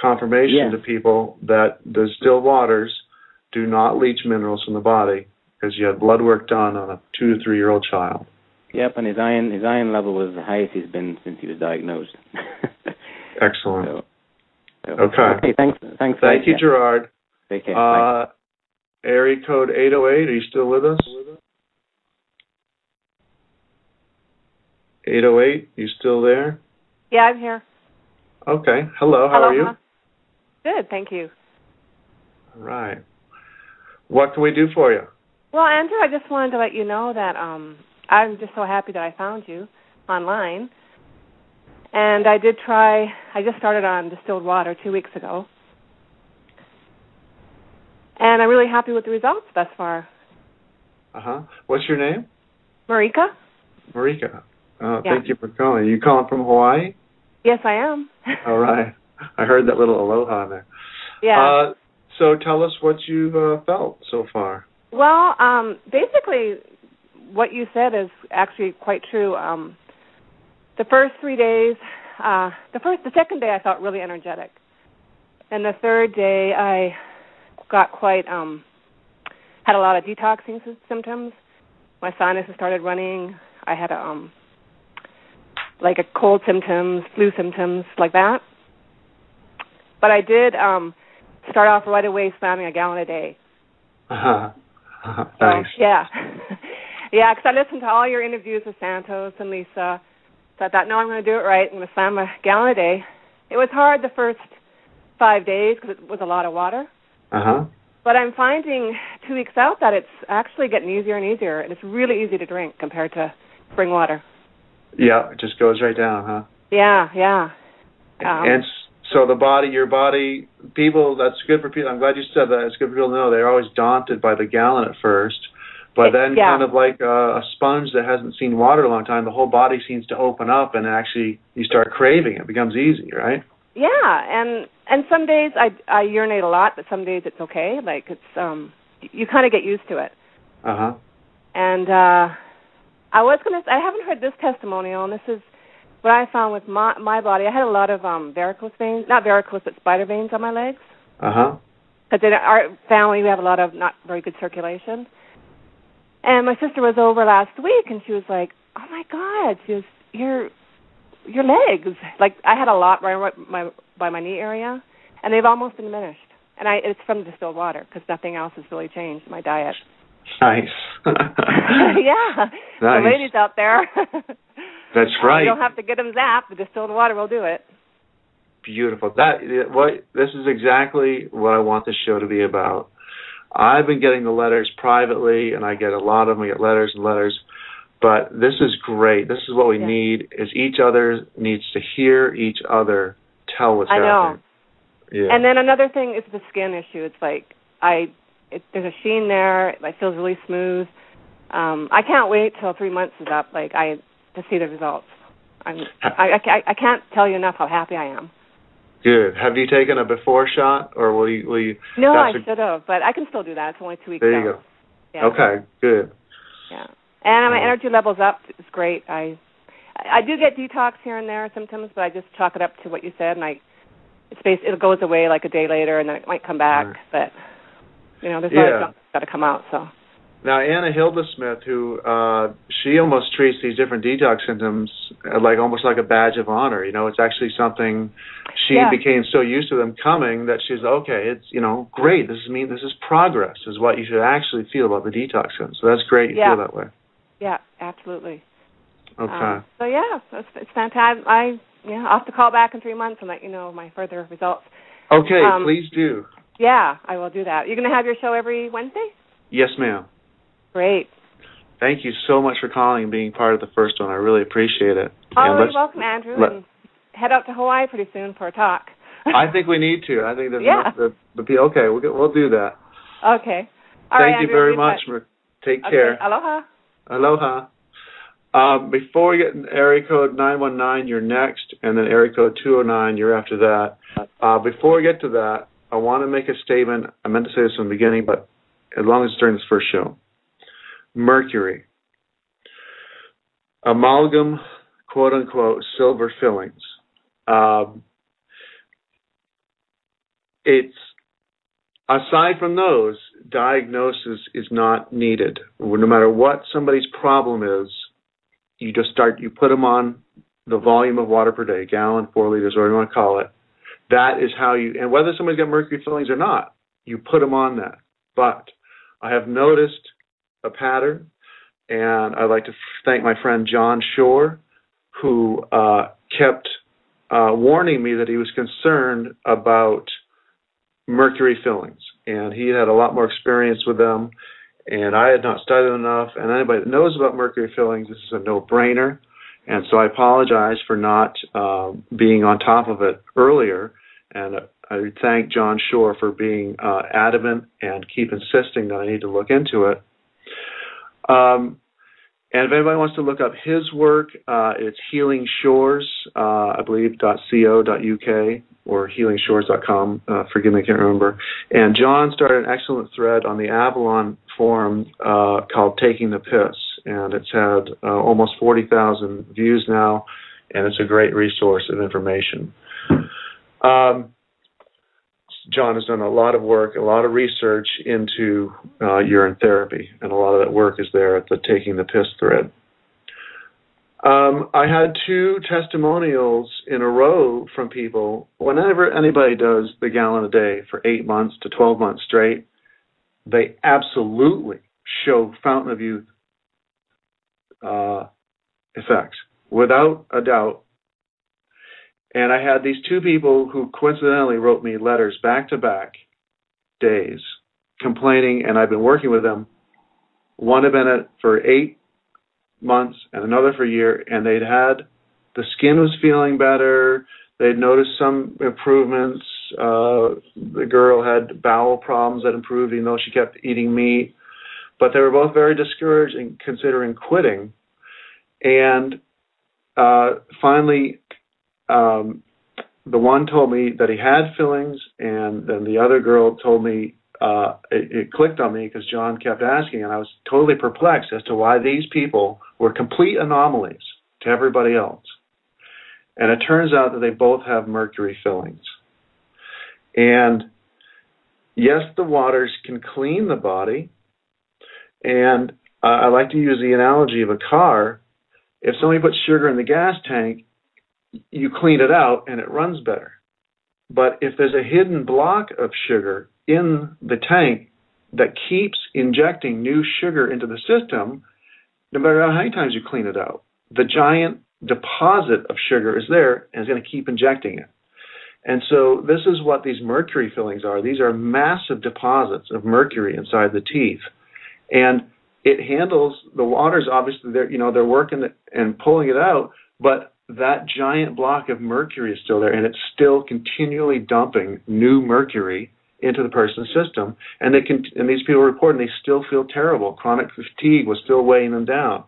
[SPEAKER 2] confirmation to people that the distilled waters do not leach minerals from the body, because you had blood work done on a 2 to 3 year old child.
[SPEAKER 8] Yep, and his iron level was the highest he's been since he was diagnosed.
[SPEAKER 2] Excellent.
[SPEAKER 8] Okay. Thanks.
[SPEAKER 2] Thank you, Gerard.
[SPEAKER 8] Take care. Bye.
[SPEAKER 2] Area code 808. Are you still with us? 808. You still there?
[SPEAKER 9] Yeah, I'm here.
[SPEAKER 2] Okay. Hello. How are you?
[SPEAKER 9] Good. Thank you.
[SPEAKER 2] All right. What can we do for you?
[SPEAKER 9] Well, Andrew, I just wanted to let you know that I'm just so happy that I found you online. And I just started on distilled water 2 weeks ago. And I'm really happy with the results thus far.
[SPEAKER 2] What's your name?
[SPEAKER 9] Marika.
[SPEAKER 2] Marika. Thank you for calling. Are you calling from Hawaii?
[SPEAKER 9] Yes, I am.
[SPEAKER 2] All right. I heard that little aloha there.
[SPEAKER 9] Yeah.
[SPEAKER 2] So tell us what you've felt so far.
[SPEAKER 9] Well, basically, what you said is actually quite true. The first 3 days, the second day I felt really energetic. And the third day I got had a lot of detoxing symptoms. My sinuses started running. I had like a cold symptoms, flu symptoms, like that. But I did start off right away slamming a gallon a day.
[SPEAKER 2] Thanks.
[SPEAKER 9] Yeah. Yeah, because I listened to all your interviews with Santos and Lisa. So I thought, no, I'm going to do it right. I'm going to slam a gallon a day. It was hard the first 5 days because it was a lot of water. But I'm finding 2 weeks out that it's actually getting easier and easier, and it's really easy to drink compared to spring water.
[SPEAKER 2] Yeah, it just goes right down, huh?
[SPEAKER 9] Yeah.
[SPEAKER 2] And so your body, people, that's good for people. I'm glad you said that. It's good for people to know they're always daunted by the gallon at first. But then kind of like a sponge that hasn't seen water a long time, the whole body seems to open up, and actually you start craving it. It becomes easy, right?
[SPEAKER 9] Yeah, and some days I urinate a lot, but some days it's okay. Like it's you kind of get used to it. And I haven't heard this testimonial, and this is what I found with my body. I had a lot of varicose veins, not varicose, but spider veins on my legs. Because in our family we have a lot of not very good circulation. And my sister was over last week, and she was like, "Oh my God, your legs!" Like I had a lot by my knee area, and they've almost diminished. And it's from the distilled water because nothing else has really changed in my diet.
[SPEAKER 2] Nice.
[SPEAKER 9] Yeah. Nice. The ladies out there.
[SPEAKER 2] That's right.
[SPEAKER 9] You don't have to get them zapped. The distilled water will do it.
[SPEAKER 2] Beautiful. This is exactly what I want this show to be about. I've been getting the letters privately, and I get a lot of them. I get letters and letters. But this is great. This is what we need, is each other needs to hear each other tell what's happening. I know. Yeah. And
[SPEAKER 9] then another thing is the skin issue. It's like there's a sheen there. It feels really smooth. I can't wait till 3 months is up, to see the results. I can't tell you enough how happy I am.
[SPEAKER 2] Good. Have you taken a before shot, or will you?
[SPEAKER 9] No, I should have, but I can still do that. It's only 2 weeks out.
[SPEAKER 2] There you go.
[SPEAKER 9] Yeah.
[SPEAKER 2] Okay, good.
[SPEAKER 9] Yeah. And my energy level's up. It's great. I do get detox here and there symptoms, but I just chalk it up to what you said, and it goes away like a day later, and then it might come back. Right. But there's a lot of junk that's got to come out. So
[SPEAKER 2] now Anna Hildesmith, who she almost treats these different detox symptoms like almost like a badge of honor. It's actually something she became so used to them coming that she's okay. It's great. This is progress. Is what you should actually feel about the detox symptoms. So that's great. You feel that way.
[SPEAKER 9] Yeah, absolutely.
[SPEAKER 2] Okay.
[SPEAKER 9] So it's fantastic. I'll have to call back in 3 months and let you know my further results.
[SPEAKER 2] Okay, please do.
[SPEAKER 9] Yeah, I will do that. You're going to have your show every Wednesday?
[SPEAKER 2] Yes, ma'am.
[SPEAKER 9] Great.
[SPEAKER 2] Thank you so much for calling and being part of the first one. I really appreciate it.
[SPEAKER 9] You're welcome, Andrew. And head out to Hawaii pretty soon for a talk.
[SPEAKER 2] I think we need to. I think there's enough. Okay, we'll do that.
[SPEAKER 9] Okay. All
[SPEAKER 2] right,
[SPEAKER 9] Thank
[SPEAKER 2] you very much. Take care.
[SPEAKER 9] Aloha.
[SPEAKER 2] Aloha. Before we get area code 919, you're next, and then area code 209, you're after that. Before we get to that, I want to make a statement. I meant to say this in the beginning, but as long as it's during this first show. Mercury. Amalgam, quote-unquote, silver fillings. It's aside from those, diagnosis is not needed. No matter what somebody's problem is, you put them on the volume of water per day, gallon, 4 liters, whatever you want to call it. That is how and whether somebody's got mercury fillings or not, you put them on that. But I have noticed a pattern, and I'd like to thank my friend John Shore, who kept warning me that he was concerned about mercury fillings, and he had a lot more experience with them, and I had not studied enough, and anybody that knows about mercury fillings, this is a no-brainer, and so I apologize for not being on top of it earlier, and I thank John Shore for being adamant and keep insisting that I need to look into it. And if anybody wants to look up his work, it's Healing Shores, I believe, .co.uk or healingshores.com. Forgive me, I can't remember. And John started an excellent thread on the Avalon forum called Taking the Piss, and it's had almost 40,000 views now, and it's a great resource of information. John has done a lot of work, a lot of research into urine therapy, and a lot of that work is there at the Taking the Piss thread. I had 2 testimonials in a row from people. Whenever anybody does the gallon a day for 8 months to 12 months straight, they absolutely show fountain of youth effects, without a doubt. And I had these 2 people who coincidentally wrote me letters back-to-back days complaining, and I've been working with them. One had been at it for 8 months and another for a year, and the skin was feeling better. They'd noticed some improvements. The girl had bowel problems that improved even though she kept eating meat. But they were both very discouraged and considering quitting. And finally, the one told me that he had fillings, and then the other girl told me, it clicked on me because John kept asking, and I was totally perplexed as to why these people were complete anomalies to everybody else. And it turns out that they both have mercury fillings. And yes, the waters can clean the body, and I like to use the analogy of a car. If somebody puts sugar in the gas tank, you clean it out and it runs better. But if there's a hidden block of sugar in the tank that keeps injecting new sugar into the system, no matter how many times you clean it out, the giant deposit of sugar is there and is going to keep injecting it. And so this is what these mercury fillings are. These are massive deposits of mercury inside the teeth. And it handles the waters, obviously, they're working and pulling it out, but that giant block of mercury is still there, and it's still continually dumping new mercury into the person's system. And these people are reporting they still feel terrible. Chronic fatigue was still weighing them down.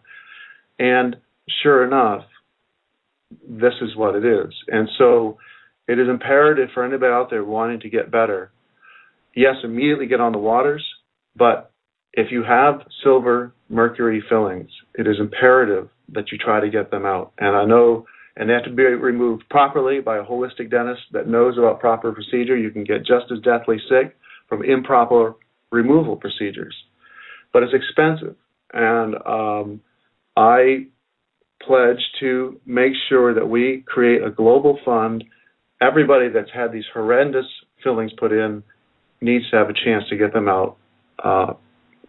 [SPEAKER 2] And sure enough, this is what it is. And so it is imperative for anybody out there wanting to get better, yes, immediately get on the waters, but if you have silver mercury fillings, it is imperative that you try to get them out. And I know and they have to be removed properly by a holistic dentist that knows about proper procedure. You can get just as deathly sick from improper removal procedures. But it's expensive, and I pledge to make sure that we create a global fund. Everybody that's had these horrendous fillings put in needs to have a chance to get them out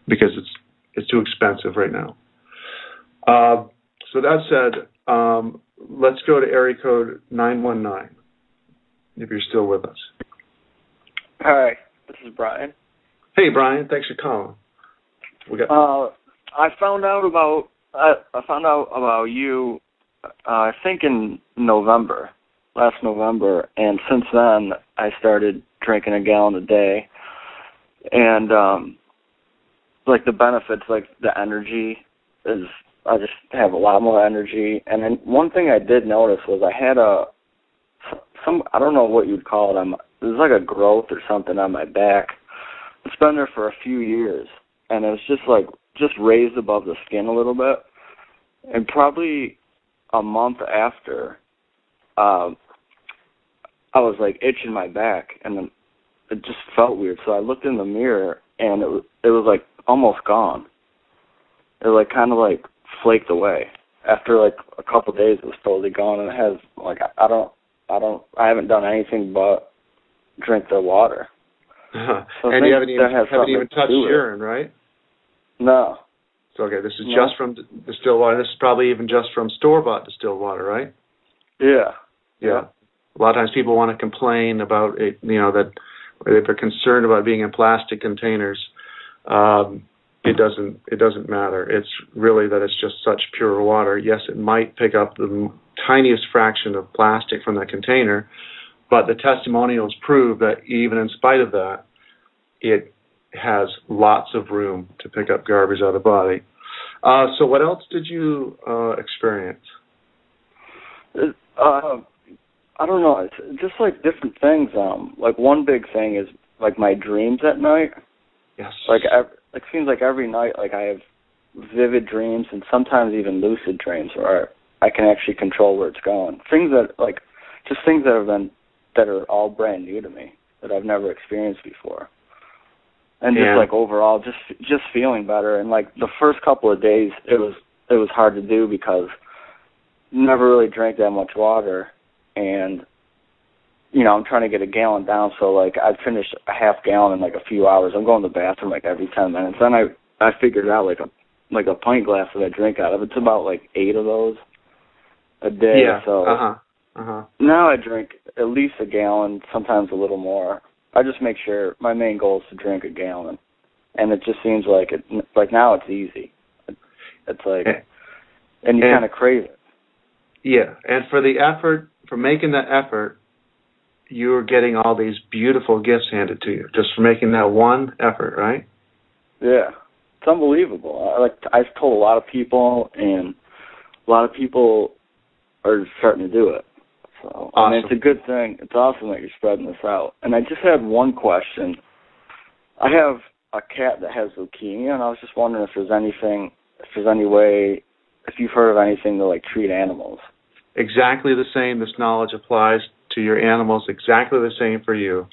[SPEAKER 2] because it's too expensive right now. So that said, let's go to area code 919, if you're still with us.
[SPEAKER 10] Hi, this is Brian.
[SPEAKER 2] Hey, Brian, thanks for calling.
[SPEAKER 10] I found out about you, I think in last November, and since then I started drinking a gallon a day, and like the benefits, like the energy is, I just have a lot more energy. And then one thing I did notice was I had I don't know what you'd call it, it was like a growth or something on my back. It's been there for a few years, and it was just raised above the skin a little bit. And probably a month after, I was like itching my back, and then it just felt weird. So I looked in the mirror, and it was like almost gone. It like kind of like flaked away. After like a couple of days, it was totally gone, and it has like I haven't done anything but drink the water. So
[SPEAKER 2] and you haven't even touched urine, right?
[SPEAKER 10] No.
[SPEAKER 2] So okay, this is just from distilled water. This is probably even just from store-bought distilled water, right?
[SPEAKER 10] Yeah.
[SPEAKER 2] Yeah. A lot of times people want to complain about it, that if they're concerned about being in plastic containers. It doesn't matter. It's really that it's just such pure water. Yes, it might pick up the tiniest fraction of plastic from that container, but the testimonials prove that even in spite of that, it has lots of room to pick up garbage out of the body. So what else did you experience?
[SPEAKER 10] I don't know. It's just like different things. Like one big thing is like my dreams at night.
[SPEAKER 2] Yes.
[SPEAKER 10] Like it seems like every night, like I have vivid dreams and sometimes even lucid dreams where I can actually control where it's going. Things that are all brand new to me that I've never experienced before. And just like overall, just feeling better. And like the first couple of days, it was hard to do because never really drank that much water, and I'm trying to get a gallon down. So like I'd finish a half gallon in like a few hours. I'm going to the bathroom like every 10 minutes. Then I figured out like a pint glass that I drink out of. It's about like 8 of those a day.
[SPEAKER 2] Yeah.
[SPEAKER 10] So now I drink at least a gallon, sometimes a little more. I just make sure my main goal is to drink a gallon, and it just seems like now it's easy. It's like, and you kind of crave it.
[SPEAKER 2] Yeah, and for making that effort, you're getting all these beautiful gifts handed to you just for making that one effort, right?
[SPEAKER 10] Yeah, it's unbelievable. I've told a lot of people, and a lot of people are starting to do it. So
[SPEAKER 2] awesome.
[SPEAKER 10] I mean, it's a good thing. It's awesome that you're spreading this out. And I just had one question. I have a cat that has leukemia, and I was just wondering if there's any way, if you've heard of anything to like treat animals.
[SPEAKER 2] Exactly the same. This knowledge applies to your animals. Exactly the same for you.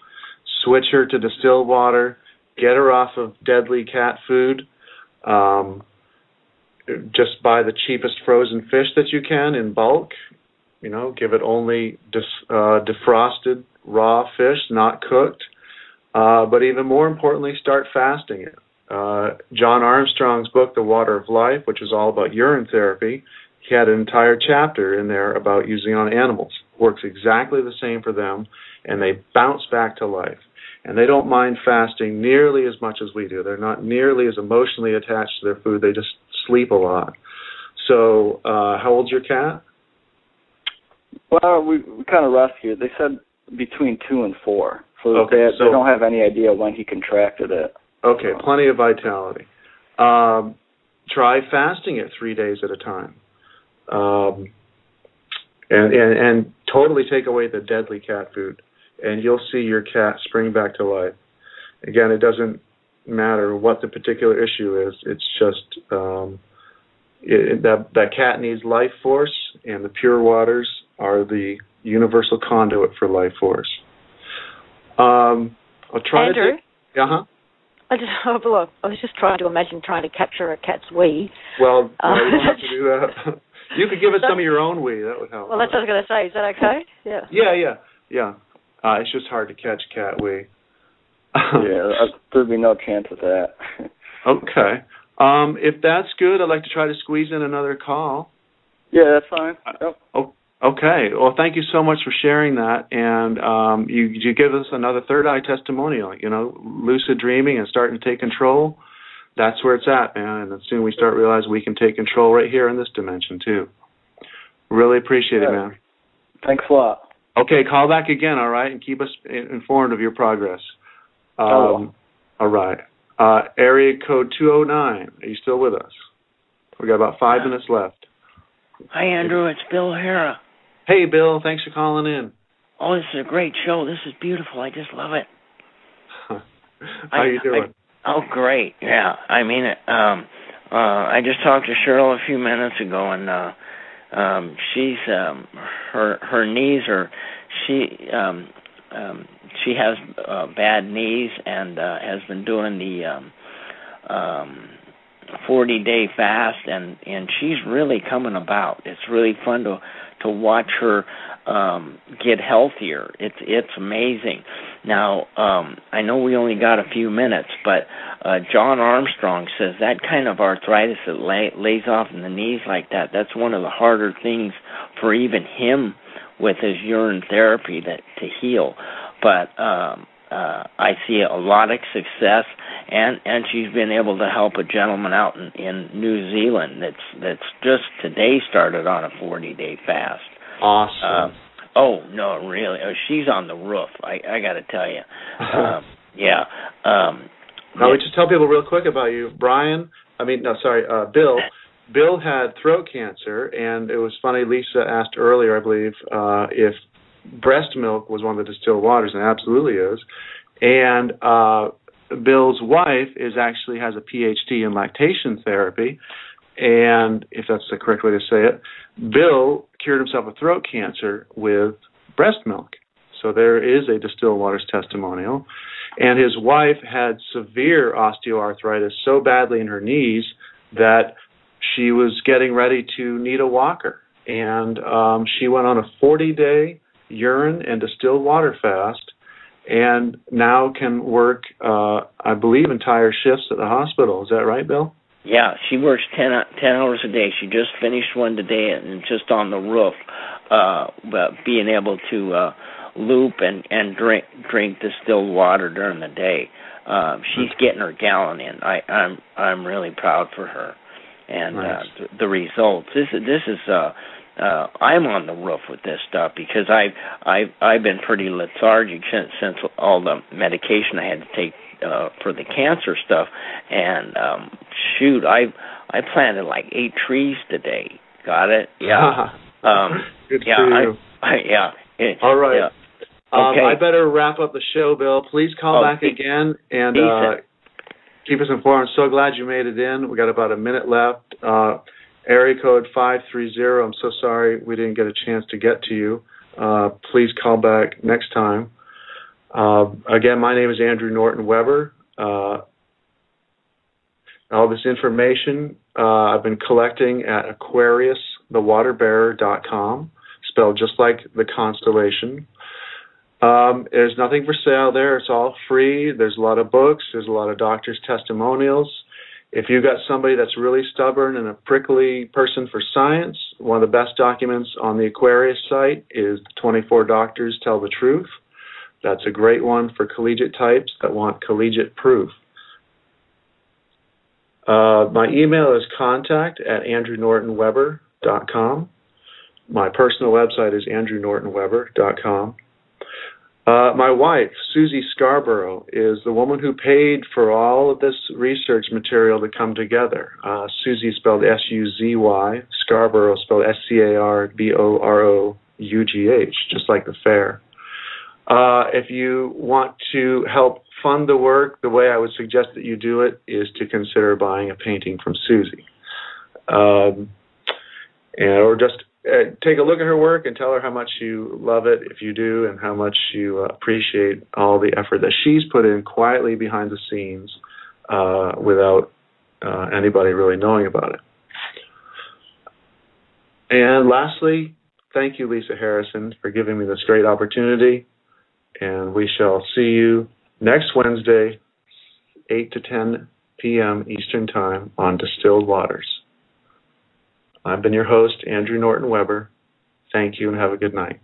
[SPEAKER 2] Switch her to distilled water. Get her off of deadly cat food. Just buy the cheapest frozen fish that you can in bulk. Give it only defrosted raw fish, not cooked. But even more importantly, start fasting it. John Armstrong's book, The Water of Life, which is all about urine therapy, he had an entire chapter in there about using it on animals. Works exactly the same for them, and they bounce back to life. And they don't mind fasting nearly as much as we do. They're not nearly as emotionally attached to their food. They just sleep a lot. So, how old's your cat?
[SPEAKER 10] Well, we kind of rescued. They said between 2 and 4. So they don't have any idea when he contracted it.
[SPEAKER 2] Okay, plenty of vitality. Try fasting it 3 days at a time. And totally take away the deadly cat food, and you'll see your cat spring back to life. Again, it doesn't matter what the particular issue is. It's just that cat needs life force, and the pure waters are the universal conduit for life force. I'll try
[SPEAKER 4] Andrew?
[SPEAKER 2] Uh-huh.
[SPEAKER 4] I was just trying to imagine trying to capture a cat's wee.
[SPEAKER 2] Well, no, you don't have to do that. You could give it some of your own wee. That would help.
[SPEAKER 4] Well, that's what I was going to say. Is that okay?
[SPEAKER 2] Yeah. It's just hard to catch cat wee.
[SPEAKER 10] There'd be no chance of that.
[SPEAKER 2] Okay. If that's good, I'd like to try to squeeze in another call.
[SPEAKER 10] Yeah, that's fine. Yep.
[SPEAKER 2] Okay. Well, thank you so much for sharing that. And you give us another third eye testimonial, lucid dreaming and starting to take control. That's where it's at, man. And soon we start realizing we can take control right here in this dimension, too. Really appreciate it, man.
[SPEAKER 10] Thanks a lot.
[SPEAKER 2] Okay, call back again, all right? And keep us informed of your progress. All right. Area code 209. Are you still with us? We got about 5 minutes left.
[SPEAKER 11] Hi, Andrew. It's Bill Hara.
[SPEAKER 2] Hey, Bill. Thanks for calling in.
[SPEAKER 11] Oh, this is a great show. This is beautiful. I just love it.
[SPEAKER 2] How you doing?
[SPEAKER 11] Great. Yeah. I mean it. I just talked to Cheryl a few minutes ago, and she's her knees are she has bad knees and has been doing the 40-day fast, and she's really coming about. It's really fun to watch her get healthier. It's amazing. Now, I know we only got a few minutes, but John Armstrong says that kind of arthritis that lays off in the knees like that, that's one of the harder things for even him with his urine therapy to heal. But I see a lot of success, and she's been able to help a gentleman out in New Zealand that's just today started on a 40-day fast.
[SPEAKER 2] Awesome.
[SPEAKER 11] No, really. She's on the roof, I got to tell you. Yeah.
[SPEAKER 2] Now, we just tell people real quick about you. Bill. Bill had throat cancer, and it was funny, Lisa asked earlier, I believe, if breast milk was one of the distilled waters, and it absolutely is. And Bill's wife has a PhD in lactation therapy, and if that's the correct way to say it, Bill cured himself of throat cancer with breast milk. So there is a distilled waters testimonial. And his wife had severe osteoarthritis so badly in her knees that she was getting ready to need a walker. And she went on a 40-day urine and distilled water fast, and now can work, I believe, entire shifts at the hospital. Is that right, Bill?
[SPEAKER 11] Yeah, she works 10 hours a day. She just finished one today and just on the roof, being able to loop and drink distilled water during the day. She's getting her gallon in. I'm really proud for her, and nice. The results. This is I'm on the roof with this stuff because I've been pretty lethargic since all the medication I had to take for the cancer stuff, and I planted like 8 trees today. Got it? Yeah.
[SPEAKER 2] Good for you. All right.
[SPEAKER 11] Yeah. Okay.
[SPEAKER 2] I better wrap up the show, Bill. Please call back again and keep us informed. I'm so glad you made it in. We got about a minute left. Area code 530. I'm so sorry we didn't get a chance to get to you. Please call back next time. Again, my name is Andrew Norton Webber. All this information I've been collecting at AquariusTheWaterBearer.com, spelled just like the constellation. There's nothing for sale there. It's all free. There's a lot of books. There's a lot of doctors' testimonials. If you've got somebody that's really stubborn and a prickly person for science, one of the best documents on the Aquarius site is 24 Doctors Tell the Truth. That's a great one for collegiate types that want collegiate proof. My email is contact@andrewnortonwebber.com. My personal website is andrewnortonwebber.com. My wife, Susie Scarborough, is the woman who paid for all of this research material to come together. Susie spelled S-U-Z-Y, Scarborough spelled S-C-A-R-B-O-R-O-U-G-H, just like the fair. If you want to help fund the work, the way I would suggest that you do it is to consider buying a painting from Susie. Or just take a look at her work and tell her how much you love it, if you do, and how much you appreciate all the effort that she's put in quietly behind the scenes without anybody really knowing about it. And lastly, thank you, Lisa Harrison, for giving me this great opportunity. And we shall see you next Wednesday, 8 to 10 p.m. Eastern Time on Distilled Waters. I've been your host, Andrew Norton Webber. Thank you and have a good night.